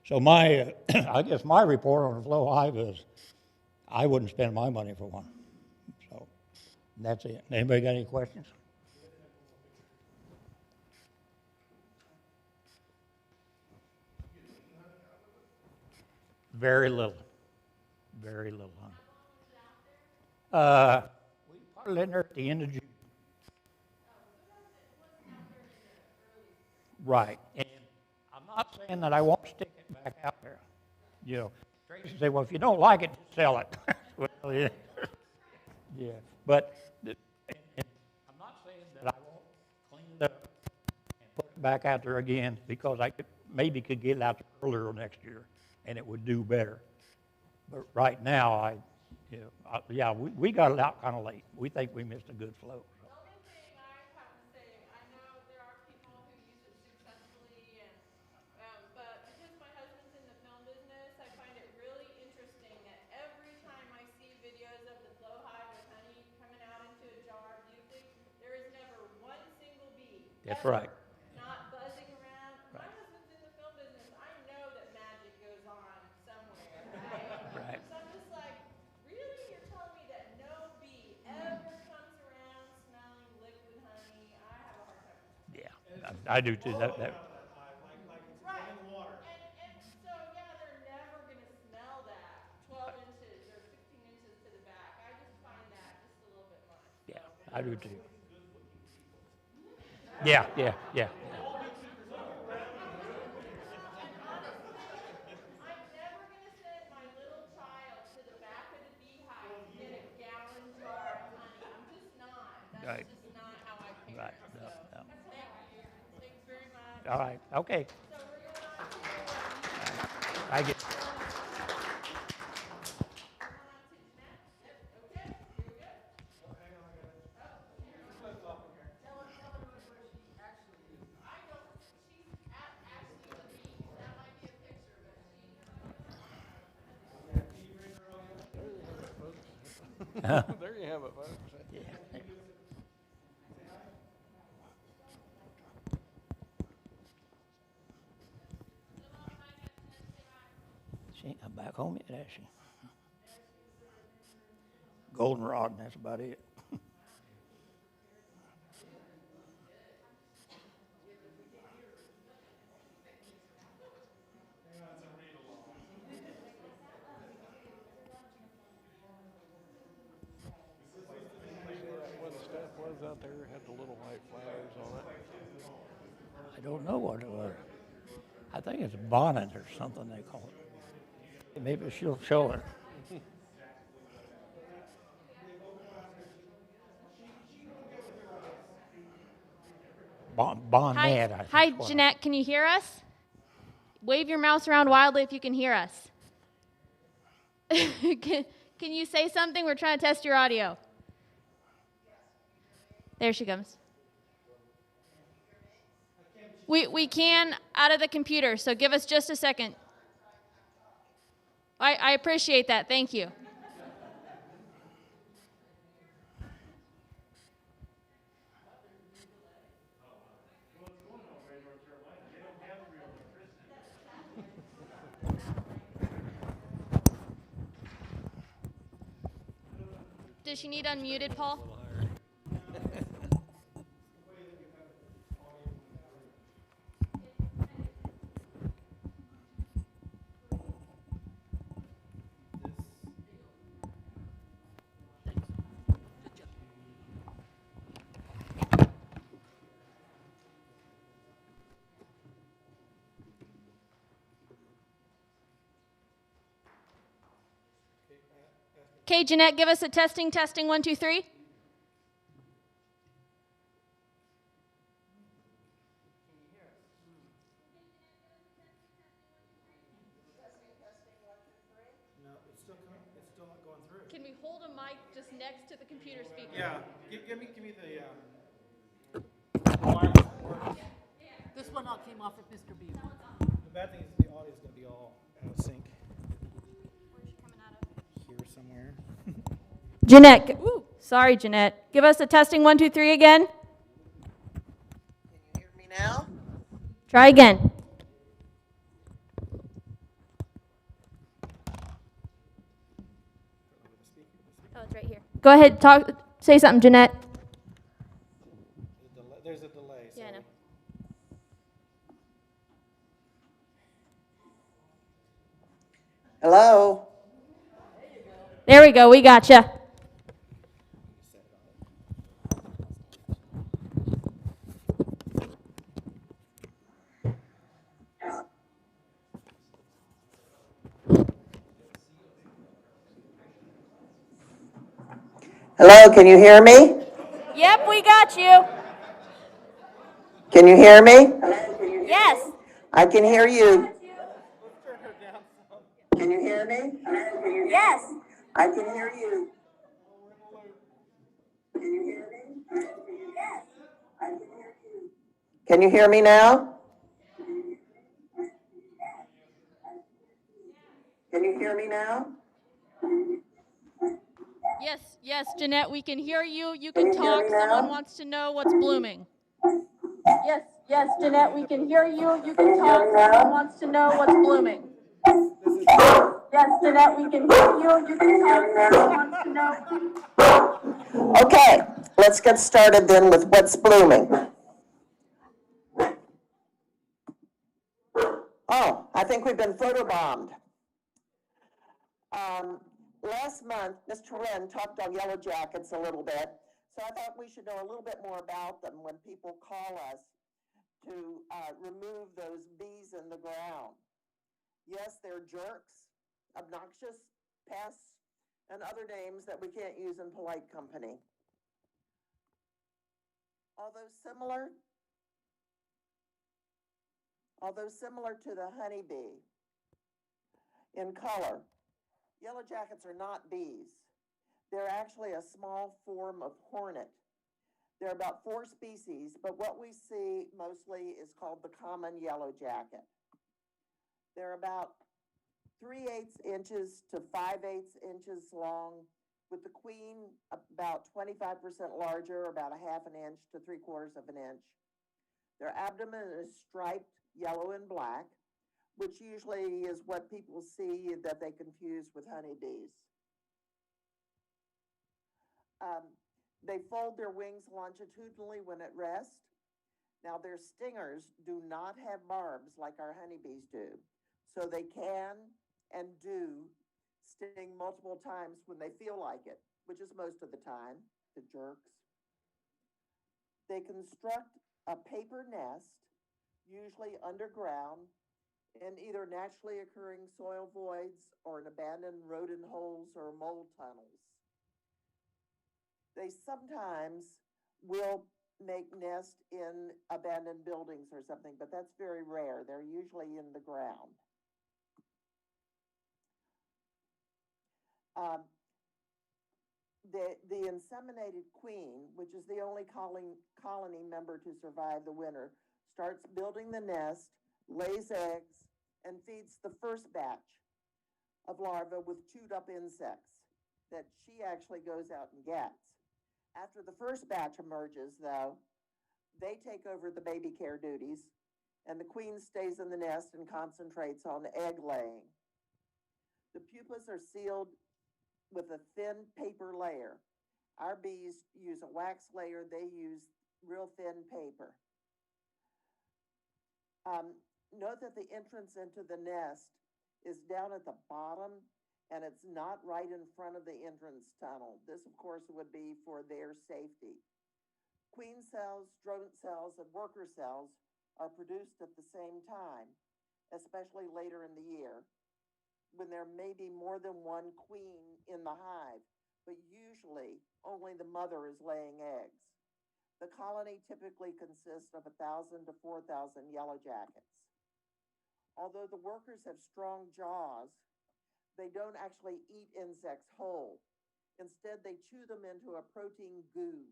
So my, I guess my report on the Flow Hive is I wouldn't spend my money for one. So that's it. Anybody got any questions? Very little. Very little honey. We put it in there at the end of June. Right. And I'm not saying that I won't stick it back out there. Tracy said, well, if you don't like it, sell it. Well, yeah. Yeah. But and I'm not saying that I won't clean it up and put it back out there again, because I maybe could get it out there earlier next year and it would do better. But right now, we got it out kind of late. We think we missed a good flow. The only thing I have to say, I know there are people who use it successfully, but because my husband's in the film business, I find it really interesting that every time I see videos of the Flow Hive with honey coming out into a jar, there is never That's ever right. not buzzing around. My husband's in the film business. I know that magic goes on somewhere, right? Right. So I'm just like, really? You're telling me that no bee ever comes around smelling liquid honey? I have a hard time. Yeah, I do too. That, Right. And so, yeah, they're never going to smell that 12 inches or 16 inches to the back. I just find that just a little bit much. yeah, I do too. Yeah. I'm never going to send my little child to the back of the beehive to get a gallon jar of honey. I'm just not. That's Right. just not how I parent. Right. No, So, no. thank you. Thanks very much. All right. Okay. So we're going on to, I get. There you have it, folks. Yeah. She ain't come back home yet, has she? Goldenrod, and that's about it. What the stuff was out there, had the little white flowers on it. I don't know what it was. I think it's bonnet or something they call it. Maybe she'll show it. Bonnet, I think. Hi, is what Jeanette. Can you hear us? Wave your mouse around wildly if you can hear us. Can you say something? We're trying to test your audio. There she comes. We can out of the computer, so give us just a second. I appreciate that. Thank you. Does she need unmuted, Paul? Okay, Jeanette, give us a testing, 1, 2, 3. No, it's still coming. It's still not going through. Can we hold a mic just next to the computer speaker? Yeah, give me the wireless. This one all came off of Mr. Beaver. The bad thing is the audio is going to be all out of sync. Where's she coming out of? Here somewhere. Jeanette, sorry, Jeanette. Give us a testing, 1, 2, 3 again. Can you hear me now? Try again. Oh, it's right here. Go ahead, say something, Jeanette. There's a delay. So Yeah, I know. Hello? There we go. We gotcha. Hello, can you hear me? Yep, we got you. Can you hear me? Yes. I can hear you. Can you hear me? Yes. I can hear you. Can you hear me? Yes. I can hear you. Can you hear me now? Can you hear me now? Yes, Jeanette, we can hear you. You Can can you hear talk. me now? Someone wants to know what's blooming. Yes, yes, Jeanette, we can hear you. You can talk. Someone wants to know what's blooming. Yes, Jeanette, we can hear you. You can talk. Someone wants to know. Okay, let's get started then with what's blooming. Oh, I think we've been photobombed. Last month, Mr. Wren talked on yellow jackets a little bit, so I thought we should know a little bit more about them when people call us to remove those bees in the ground. Yes, they're jerks, obnoxious, pests, and other names that we can't use in polite company. Although similar to the honeybee in color, yellow jackets are not bees. They're actually a small form of hornet. There are about 4 species, but what we see mostly is called the common yellow jacket. They're about 3/8 inches to 5/8 inches long, with the queen about 25% larger, about 1/2 inch to 3/4 inch. Their abdomen is striped yellow and black, which usually is what people see that they confuse with honeybees. They fold their wings longitudinally when at rest. Now, their stingers do not have barbs like our honeybees do, so they can and do sting multiple times when they feel like it, which is most of the time, the jerks. They construct a paper nest, usually underground, in either naturally occurring soil voids or in abandoned rodent holes or mole tunnels. They sometimes will make nests in abandoned buildings or something, but that's very rare. They're usually in the ground. The inseminated queen, which is the only colony member to survive the winter, starts building the nest, lays eggs, and feeds the first batch of larvae with chewed up insects that she actually goes out and gets. After the first batch emerges, though, they take over the baby care duties, and the queen stays in the nest and concentrates on egg laying. The pupas are sealed with a thin paper layer. Our bees use a wax layer, they use real thin paper. Note that the entrance into the nest is down at the bottom, and it's not right in front of the entrance tunnel. This, of course, would be for their safety. Queen cells, drone cells, and worker cells are produced at the same time, especially later in the year, when there may be more than one queen in the hive, but usually only the mother is laying eggs. The colony typically consists of 1,000 to 4,000 yellow jackets. Although the workers have strong jaws, they don't actually eat insects whole. Instead, they chew them into a protein goo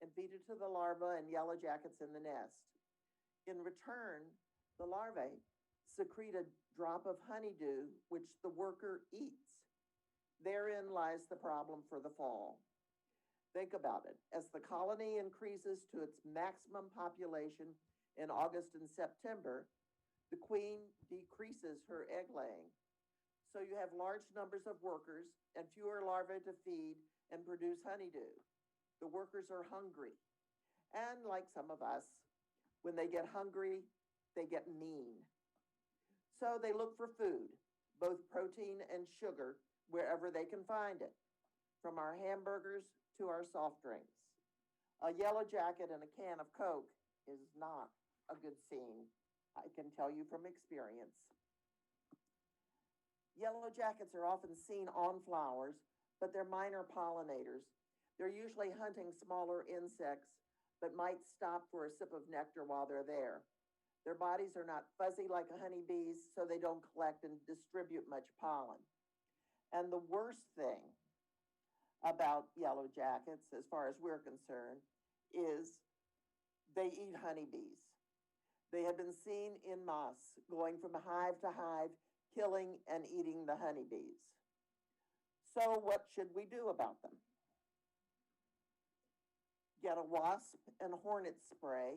and feed it to the larvae and yellow jackets in the nest. In return, the larvae secrete a drop of honeydew, which the worker eats. Therein lies the problem for the fall. Think about it. As the colony increases to its maximum population in August and September, the queen decreases her egg laying. So you have large numbers of workers and fewer larvae to feed and produce honeydew. The workers are hungry. And like some of us, when they get hungry, they get mean. So they look for food, both protein and sugar, wherever they can find it, from our hamburgers to our soft drinks. A yellow jacket and a can of Coke is not a good scene, I can tell you from experience. Yellow jackets are often seen on flowers, but they're minor pollinators. They're usually hunting smaller insects, but might stop for a sip of nectar while they're there. Their bodies are not fuzzy like a honeybee's, so they don't collect and distribute much pollen. And the worst thing about yellow jackets, as far as we're concerned, is they eat honeybees. They have been seen en masse, going from hive to hive, killing and eating the honeybees. So what should we do about them? Get a wasp and hornet spray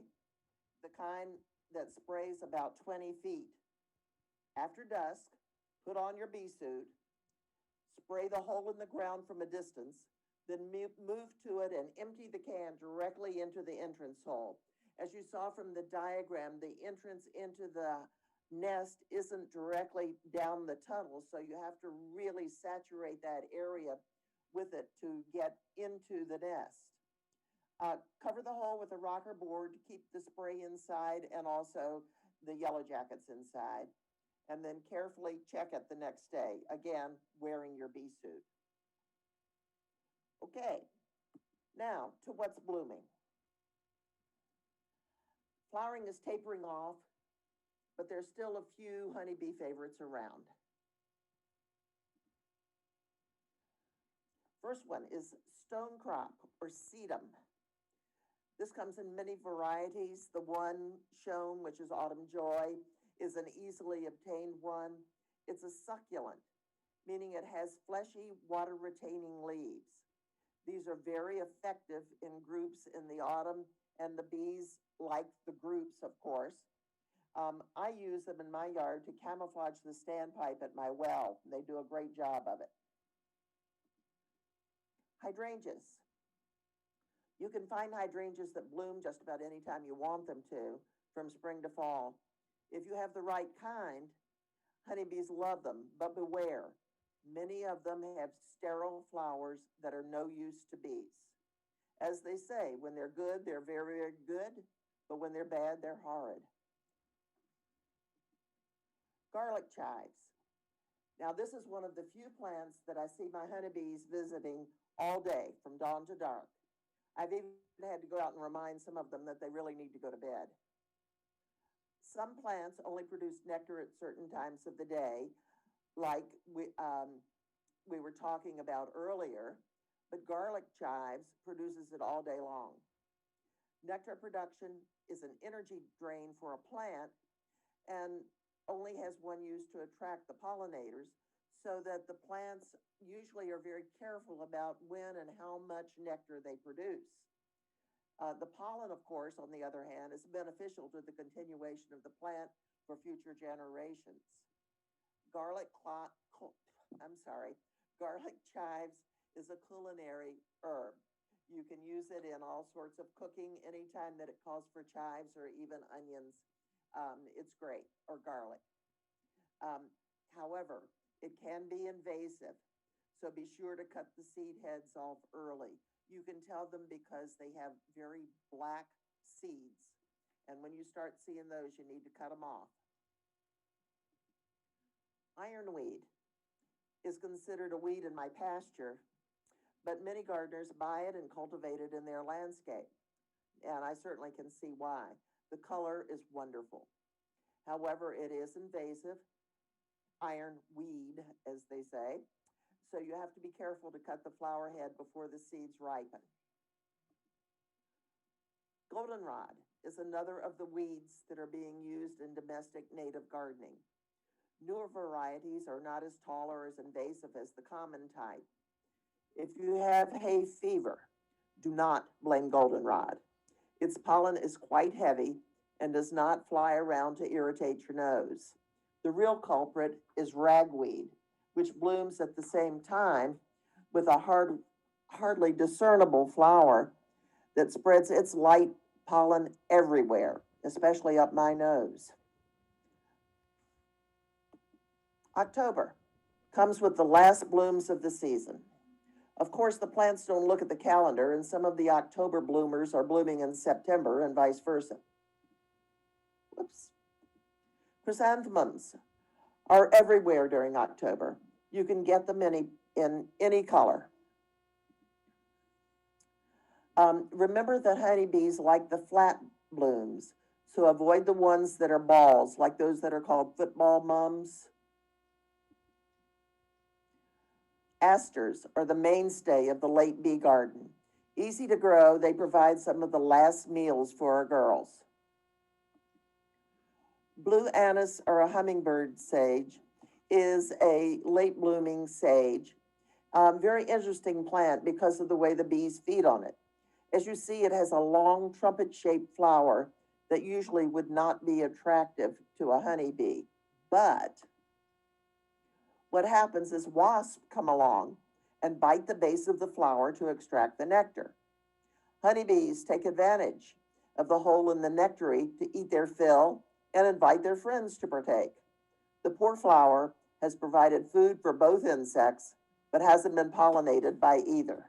the kind that sprays about 20 feet. After dusk, put on your bee suit, spray the hole in the ground from a distance, then move to it and empty the can directly into the entrance hole. As you saw from the diagram, the entrance into the nest isn't directly down the tunnel, so you have to really saturate that area with it to get into the nest. Cover the hole with a rocker board to keep the spray inside and also the yellow jackets inside. And then carefully check it the next day, again, wearing your bee suit. Okay, now to what's blooming. Flowering is tapering off, but there's still a few honeybee favorites around. First one is stonecrop or sedum. This comes in many varieties. The one shown, which is Autumn Joy, is an easily obtained one. It's a succulent, meaning it has fleshy, water-retaining leaves. These are very effective in groups in the autumn, and the bees like the groups, of course. I use them in my yard to camouflage the standpipe at my well. They do a great job of it. Hydrangeas. You can find hydrangeas that bloom just about any time you want them to, from spring to fall. If you have the right kind, honeybees love them, but beware. Many of them have sterile flowers that are no use to bees. As they say, when they're good, they're very, very good, but when they're bad, they're horrid. Garlic chives. Now, this is one of the few plants that I see my honeybees visiting all day, from dawn to dark. I've even had to go out and remind some of them that they really need to go to bed. Some plants only produce nectar at certain times of the day, like we were talking about earlier, but garlic chives produces it all day long. Nectar production is an energy drain for a plant and only has one use to attract the pollinators, so that the plants usually are very careful about when and how much nectar they produce. The pollen, of course, on the other hand, is beneficial to the continuation of the plant for future generations. Garlic chives is a culinary herb. You can use it in all sorts of cooking anytime that it calls for chives or even onions. It's great, or garlic. However, it can be invasive, so be sure to cut the seed heads off early. You can tell them because they have very black seeds, and when you start seeing those, you need to cut them off. Ironweed is considered a weed in my pasture, but many gardeners buy it and cultivate it in their landscape, and I certainly can see why. The color is wonderful. However, it is invasive, ironweed, as they say, so you have to be careful to cut the flower head before the seeds ripen. Goldenrod is another of the weeds that are being used in domestic native gardening. Newer varieties are not as tall or as invasive as the common type. If you have hay fever, do not blame goldenrod. Its pollen is quite heavy and does not fly around to irritate your nose. The real culprit is ragweed, which blooms at the same time with a hardly discernible flower that spreads its light pollen everywhere, especially up my nose. October comes with the last blooms of the season. Of course, the plants don't look at the calendar, and some of the October bloomers are blooming in September and vice versa. Whoops. Chrysanthemums are everywhere during October. You can get them in any color. Remember that honeybees like the flat blooms, so avoid the ones that are balls, like those that are called football mums. Asters are the mainstay of the late bee garden. Easy to grow, they provide some of the last meals for our girls. Blue anise, or a hummingbird sage, is a late blooming sage. Very interesting plant because of the way the bees feed on it. As you see, it has a long trumpet-shaped flower that usually would not be attractive to a honeybee. But what happens is wasps come along and bite the base of the flower to extract the nectar. Honeybees take advantage of the hole in the nectary to eat their fill and invite their friends to partake. The poor flower has provided food for both insects, but hasn't been pollinated by either.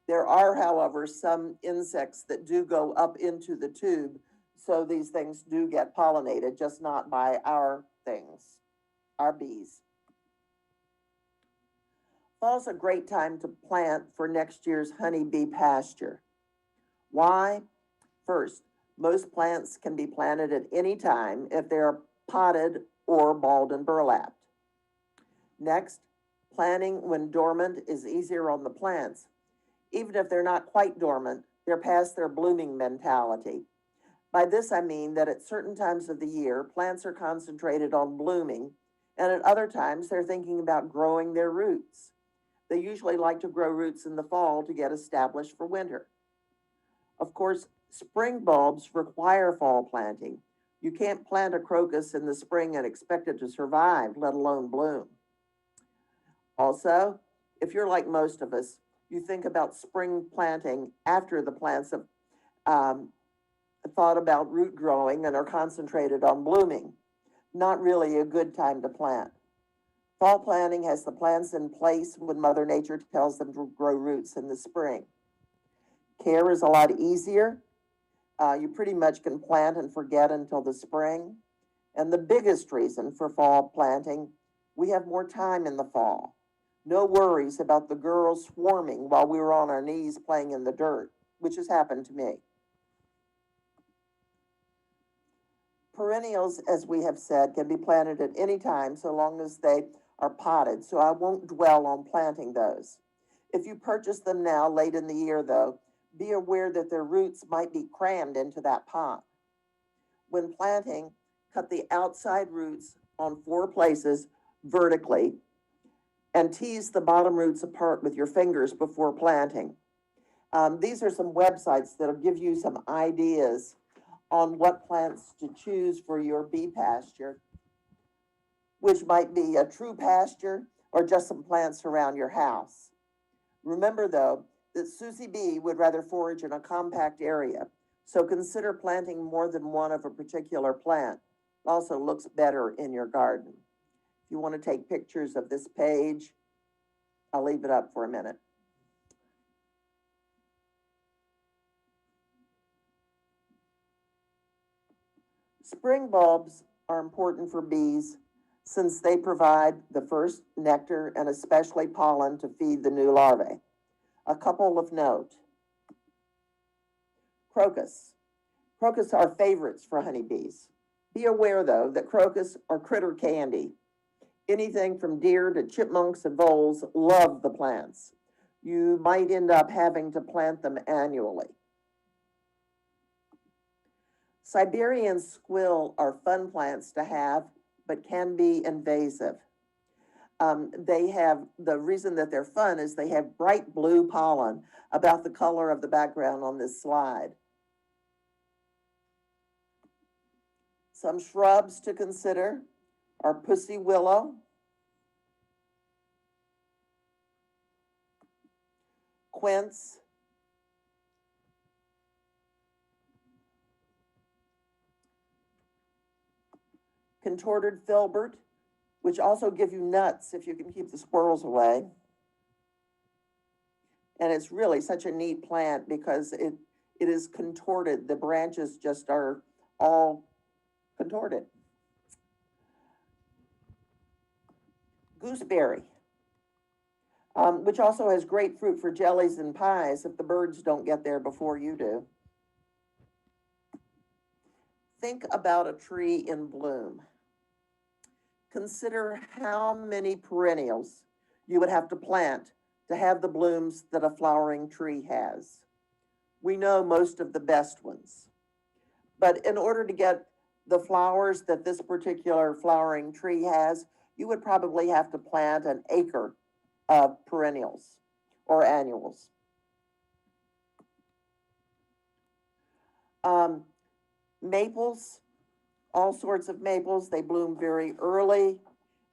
There are, however, some insects that do go up into the tube, so these things do get pollinated, just not by our things, our bees. Fall's a great time to plant for next year's honeybee pasture. Why? First, most plants can be planted at any time if they're potted or balled and burlapped. Next, planting when dormant is easier on the plants. Even if they're not quite dormant, they're past their blooming mentality. By this I mean that at certain times of the year, plants are concentrated on blooming, and at other times they're thinking about growing their roots. They usually like to grow roots in the fall to get established for winter. Of course, spring bulbs require fall planting. You can't plant a crocus in the spring and expect it to survive, let alone bloom. Also, if you're like most of us, you think about spring planting after the plants have thought about root growing and are concentrated on blooming. Not really a good time to plant. Fall planting has the plants in place when Mother Nature tells them to grow roots in the spring. Care is a lot easier. You pretty much can plant and forget until the spring. And the biggest reason for fall planting, we have more time in the fall. No worries about the girls swarming while we were on our knees playing in the dirt, which has happened to me. Perennials, as we have said, can be planted at any time so long as they are potted, so I won't dwell on planting those. If you purchase them now, late in the year though, be aware that their roots might be crammed into that pot. When planting, cut the outside roots on 4 places vertically and tease the bottom roots apart with your fingers before planting. These are some websites that'll give you some ideas on what plants to choose for your bee pasture, which might be a true pasture or just some plants around your house. Remember though, that Susie Bee would rather forage in a compact area, so consider planting more than one of a particular plant. It also looks better in your garden. If you want to take pictures of this page, I'll leave it up for a minute. Spring bulbs are important for bees since they provide the first nectar and especially pollen to feed the new larvae. A couple of note. Crocus. Crocus are favorites for honeybees. Be aware though that crocus are critter candy. Anything from deer to chipmunks and voles love the plants. You might end up having to plant them annually. Siberian squill are fun plants to have, but can be invasive. The reason that they're fun is they have bright blue pollen about the color of the background on this slide. Some shrubs to consider are pussy willow, quince, contorted filbert, which also give you nuts if you can keep the squirrels away. And it's really such a neat plant because it is contorted. The branches just are all contorted. Gooseberry, which also has great fruit for jellies and pies if the birds don't get there before you do. Think about a tree in bloom. Consider how many perennials you would have to plant to have the blooms that a flowering tree has. We know most of the best ones, but in order to get the flowers that this particular flowering tree has, you would probably have to plant an acre of perennials or annuals. Maples, all sorts of maples, they bloom very early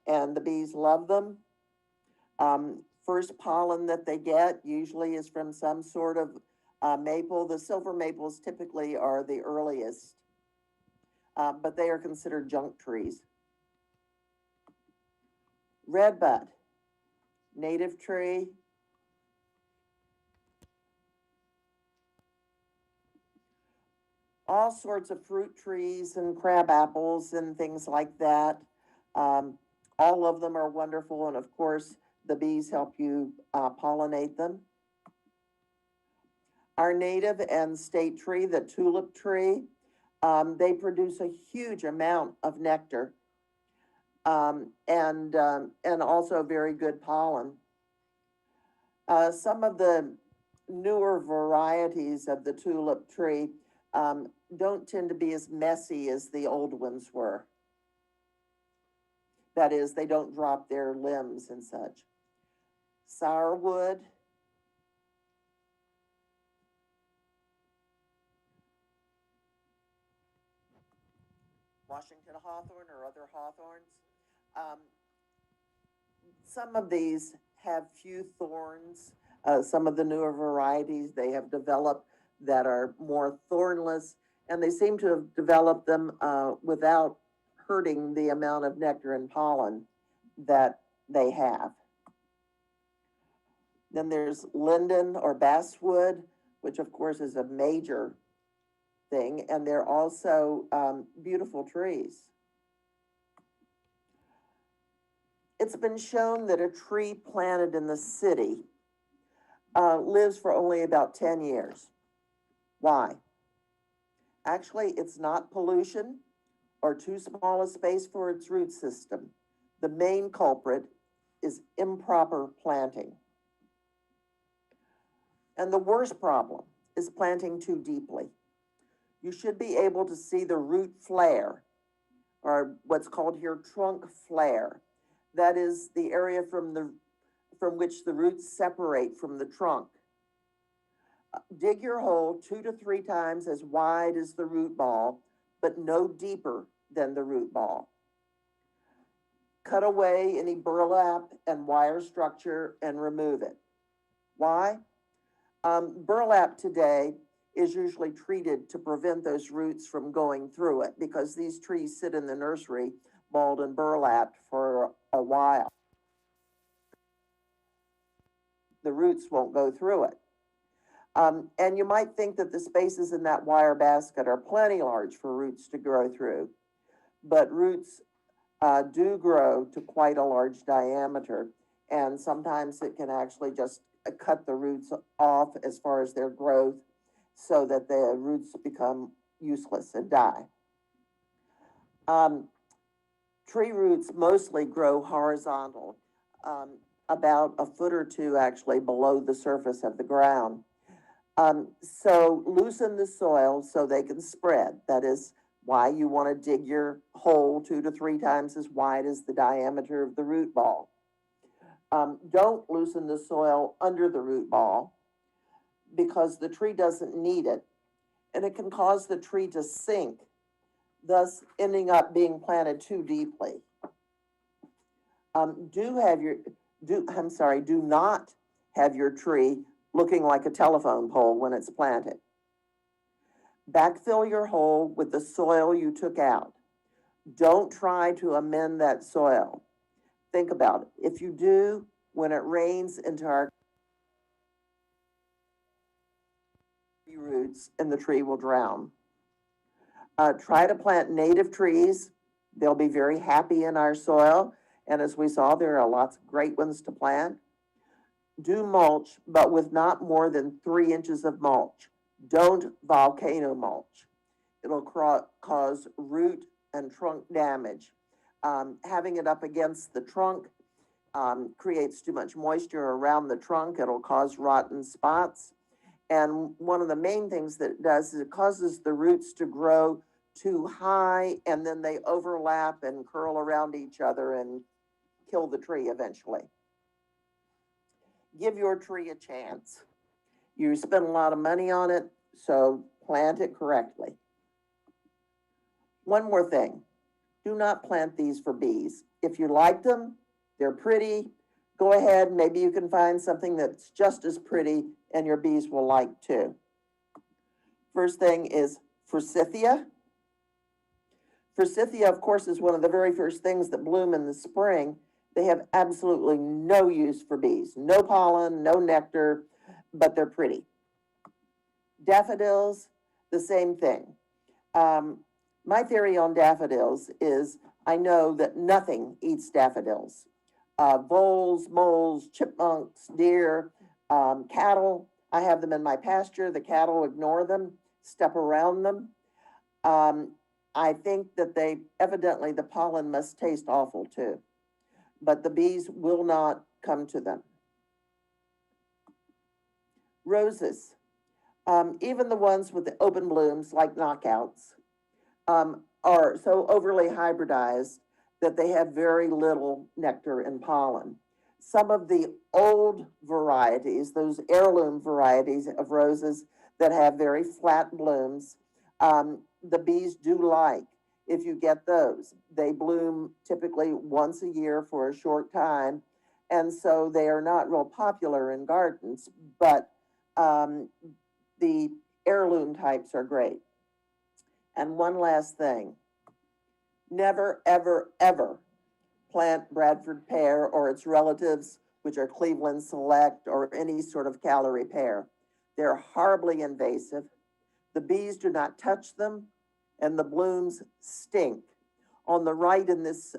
and the bees love them. First pollen that they get usually is from some sort of maple. The silver maples typically are the earliest, but they are considered junk trees. Redbud, native tree. All sorts of fruit trees and crab apples and things like that. All of them are wonderful, and of course, the bees help you pollinate them. Our native and state tree, the tulip tree, they produce a huge amount of nectar and also very good pollen. Some of the newer varieties of the tulip tree don't tend to be as messy as the old ones were. That is, they don't drop their limbs and such. Sourwood. Washington hawthorn or other hawthorns. Some of these have few thorns. Some of the newer varieties they have developed that are more thornless, and they seem to have developed them without hurting the amount of nectar and pollen that they have. Then there's linden or basswood, which of course is a major thing, and they're also beautiful trees. It's been shown that a tree planted in the city lives for only about 10 years. Why? Actually, it's not pollution or too small a space for its root system. The main culprit is improper planting. And the worst problem is planting too deeply. You should be able to see the root flare, or what's called here trunk flare. That is the area from which the roots separate from the trunk. Dig your hole 2 to 3 times as wide as the root ball, but no deeper than the root ball. Cut away any burlap and wire structure and remove it. Why? Burlap today is usually treated to prevent those roots from going through it because these trees sit in the nursery balled and burlapped for a while. The roots won't go through it. And you might think that the spaces in that wire basket are plenty large for roots to grow through, but roots do grow to quite a large diameter, and sometimes it can actually just cut the roots off as far as their growth so that the roots become useless and die. Tree roots mostly grow horizontal, about a foot or two actually below the surface of the ground. So loosen the soil so they can spread. That is why you want to dig your hole 2 to 3 times as wide as the diameter of the root ball. Don't loosen the soil under the root ball because the tree doesn't need it, and it can cause the tree to sink, thus ending up being planted too deeply. Do not have your tree looking like a telephone pole when it's planted. Backfill your hole with the soil you took out. Don't try to amend that soil. Think about it. If you do, when it rains into our roots, and the tree will drown. Try to plant native trees. They'll be very happy in our soil. And as we saw, there are lots of great ones to plant. Do mulch, but with not more than 3 inches of mulch. Don't volcano mulch. It'll cause root and trunk damage. Having it up against the trunk creates too much moisture around the trunk. It'll cause rotten spots. And one of the main things that it does is it causes the roots to grow too high, and then they overlap and curl around each other and kill the tree eventually. Give your tree a chance. You spend a lot of money on it, so plant it correctly. One more thing. Do not plant these for bees. If you liked them, they're pretty, go ahead, maybe you can find something that's just as pretty and your bees will like too. First thing is Forsythia. Forsythia, of course, is one of the very first things that bloom in the spring. They have absolutely no use for bees. No pollen, no nectar, but they're pretty. Daffodils, the same thing. My theory on daffodils is I know that nothing eats daffodils. Voles, moles, chipmunks, deer, cattle. I have them in my pasture. The cattle ignore them, step around them. I think that evidently the pollen must taste awful too, but the bees will not come to them. Roses, even the ones with the open blooms like knockouts, are so overly hybridized that they have very little nectar and pollen. Some of the old varieties, those heirloom varieties of roses that have very flat blooms, the bees do like. If you get those, they bloom typically once a year for a short time, and so they are not real popular in gardens, but the heirloom types are great. And one last thing, never, ever, ever plant Bradford pear or its relatives, which are Cleveland Select or any sort of calorie pear. They're horribly invasive. The bees do not touch them, and the blooms stink. On the right in this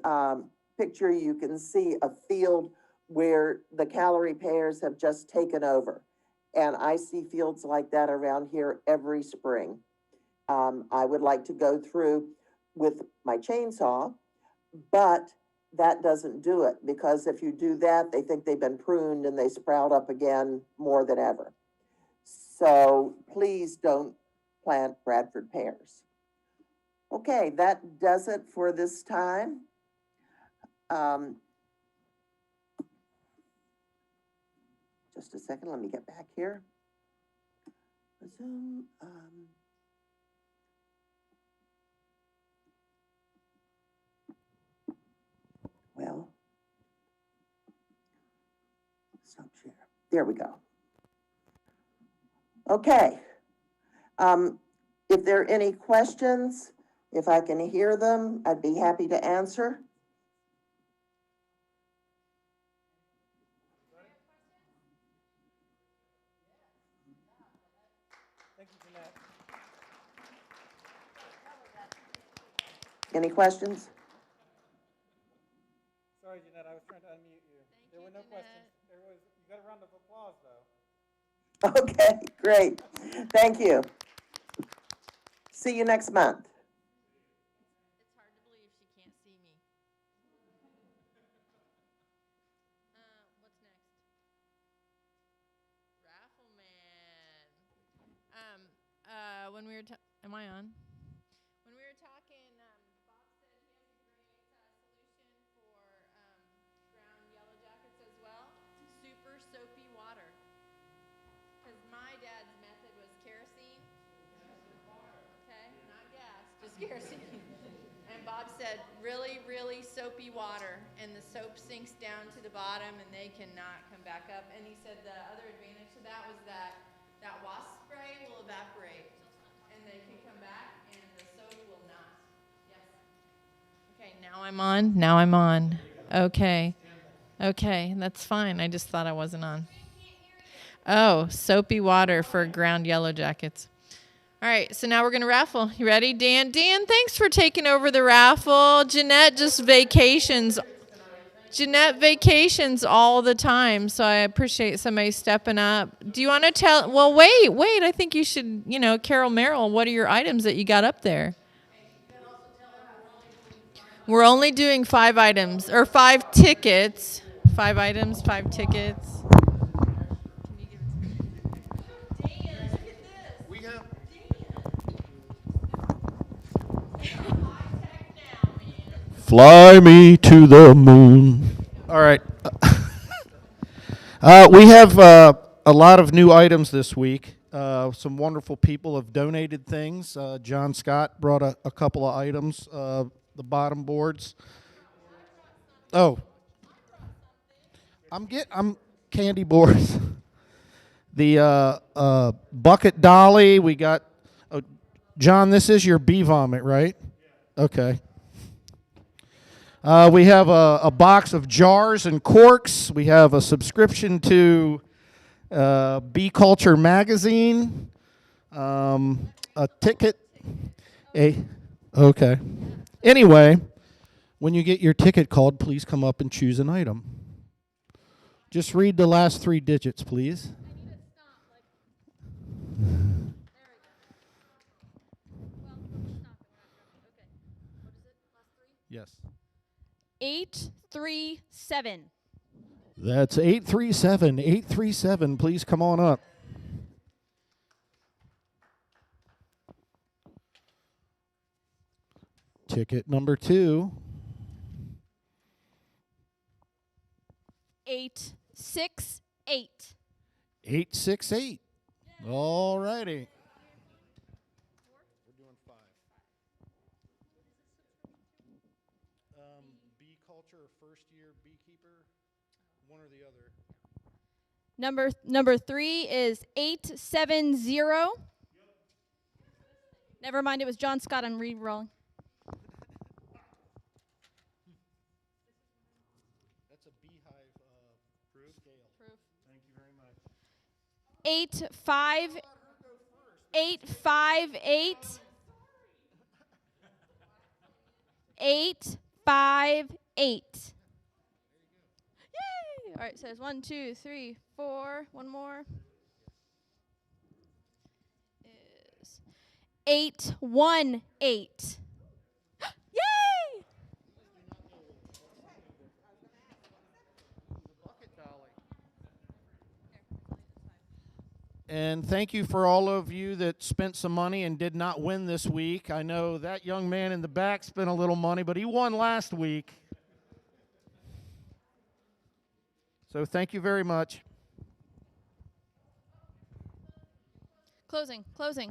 picture, you can see a field where the calorie pears have just taken over. And I see fields like that around here every spring. I would like to go through with my chainsaw, but that doesn't do it, because if you do that, they think they've been pruned and they sprout up again more than ever. So please don't plant Bradford pears. Okay, that does it for this time. Just a second, let me get back here. Zoom. Well, stop share. There we go. Okay. If there are any questions, if I can hear them, I'd be happy to answer. Thank you, Jeanette. Any questions? Sorry, Jeanette, I was trying to unmute you. There were no questions. You got a round of applause, though. Okay, great. Thank you. See you next month. It's hard to believe she can't see me. What's next? Raffle Man. When we were, am I on? When we were talking, Bob said he has a great solution for ground yellow jackets as well. Super soapy water. Because my dad's method was kerosene. Okay, not gas, just kerosene. And Bob said really, really soapy water, and the soap sinks down to the bottom and they cannot come back up. And he said the other advantage to that was that wasp spray will evaporate and they can come back and the soap will not. Yes. Okay, now I'm on. Now I'm on. Okay. Okay, that's fine. I just thought I wasn't on. Oh, soapy water for ground yellow jackets. All right, so now we're going to raffle. You ready, Dan? Dan, thanks for taking over the raffle. Jeanette just vacations. Jeanette vacations all the time, so I appreciate somebody stepping up. Do you want to tell? Well, wait. I think you should, Carol Merrill, what are your items that you got up there? We're only doing 5 items, or 5 tickets. 5 items, 5 tickets. Fly me to the moon. All right. We have a lot of new items this week. Some wonderful people have donated things. John Scott brought a couple of items, the bottom boards. Oh, I'm candy boards. The bucket dolly, we got, oh, John, this is your bee vomit, right? Okay. We have a box of jars and corks. We have a subscription to Bee Culture magazine, a ticket. Okay. Anyway, when you get your ticket called, please come up and choose an item. Just read the last 3 digits, please. Yes. 837. That's 837. 837. Please come on up. Ticket number 2. 868. 868. All righty. We're doing 5. Bee culture, first year beekeeper, one or the other. Number 3 is 870. Never mind, it was John Scott. I'm re-rolling. That's a beehive proof. Proof. Thank you very much. 858. 858. Yay! All right, so there's 1, 2, 3, 4. One more. Is 818. Yay! And thank you for all of you that spent some money and did not win this week. I know that young man in the back spent a little money, but he won last week. So thank you very much. Closing. Okay.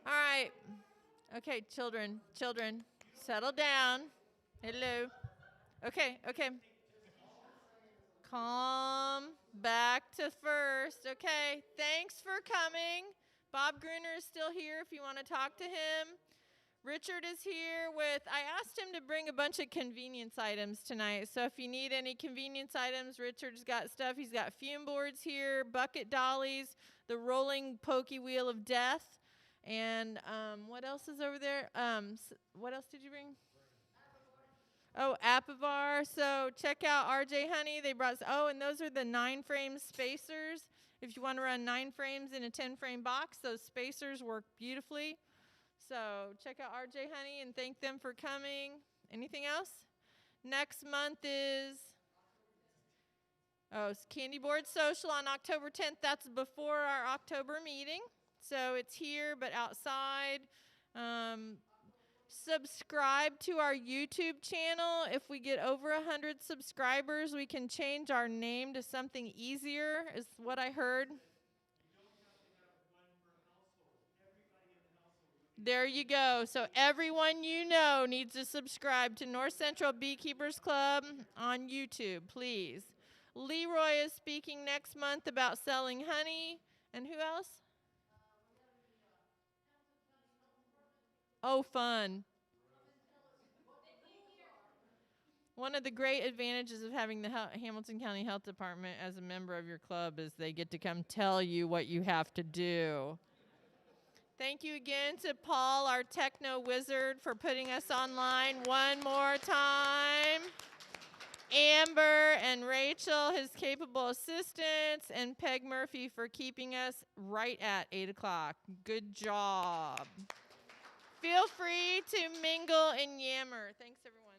All right. Okay, children, settle down. Hello. Okay. Calm back to first. Okay, thanks for coming. Bob Gruener is still here if you want to talk to him. Richard is here I asked him to bring a bunch of convenience items tonight. So if you need any convenience items, Richard's got stuff. He's got fume boards here, bucket dollies, the rolling pokey wheel of death. And what else is over there? What else did you bring? Oh, Apivar. So check out RJ Honey. They brought, and those are the 9-frame spacers. If you want to run 9 frames in a 10-frame box, those spacers work beautifully. So check out RJ Honey and thank them for coming. Anything else? Next month is, it's Candy Board Social on October 10th. That's before our October meeting. So it's here, but outside. Subscribe to our YouTube channel. If we get over 100 subscribers, we can change our name to something easier, is what I heard. There you go. So everyone you know needs to subscribe to North Central Beekeepers Club on YouTube, please. Leroy is speaking next month about selling honey. And who else? Oh, fun. One of the great advantages of having the Hamilton County Health Department as a member of your club is they get to come tell you what you have to do. Thank you again to Paul, our techno wizard, for putting us online one more time. Amber and Rachel, his capable assistants, and Peg Murphy for keeping us right at 8 o'clock. Good job. Feel free to mingle and yammer. Thanks, everyone.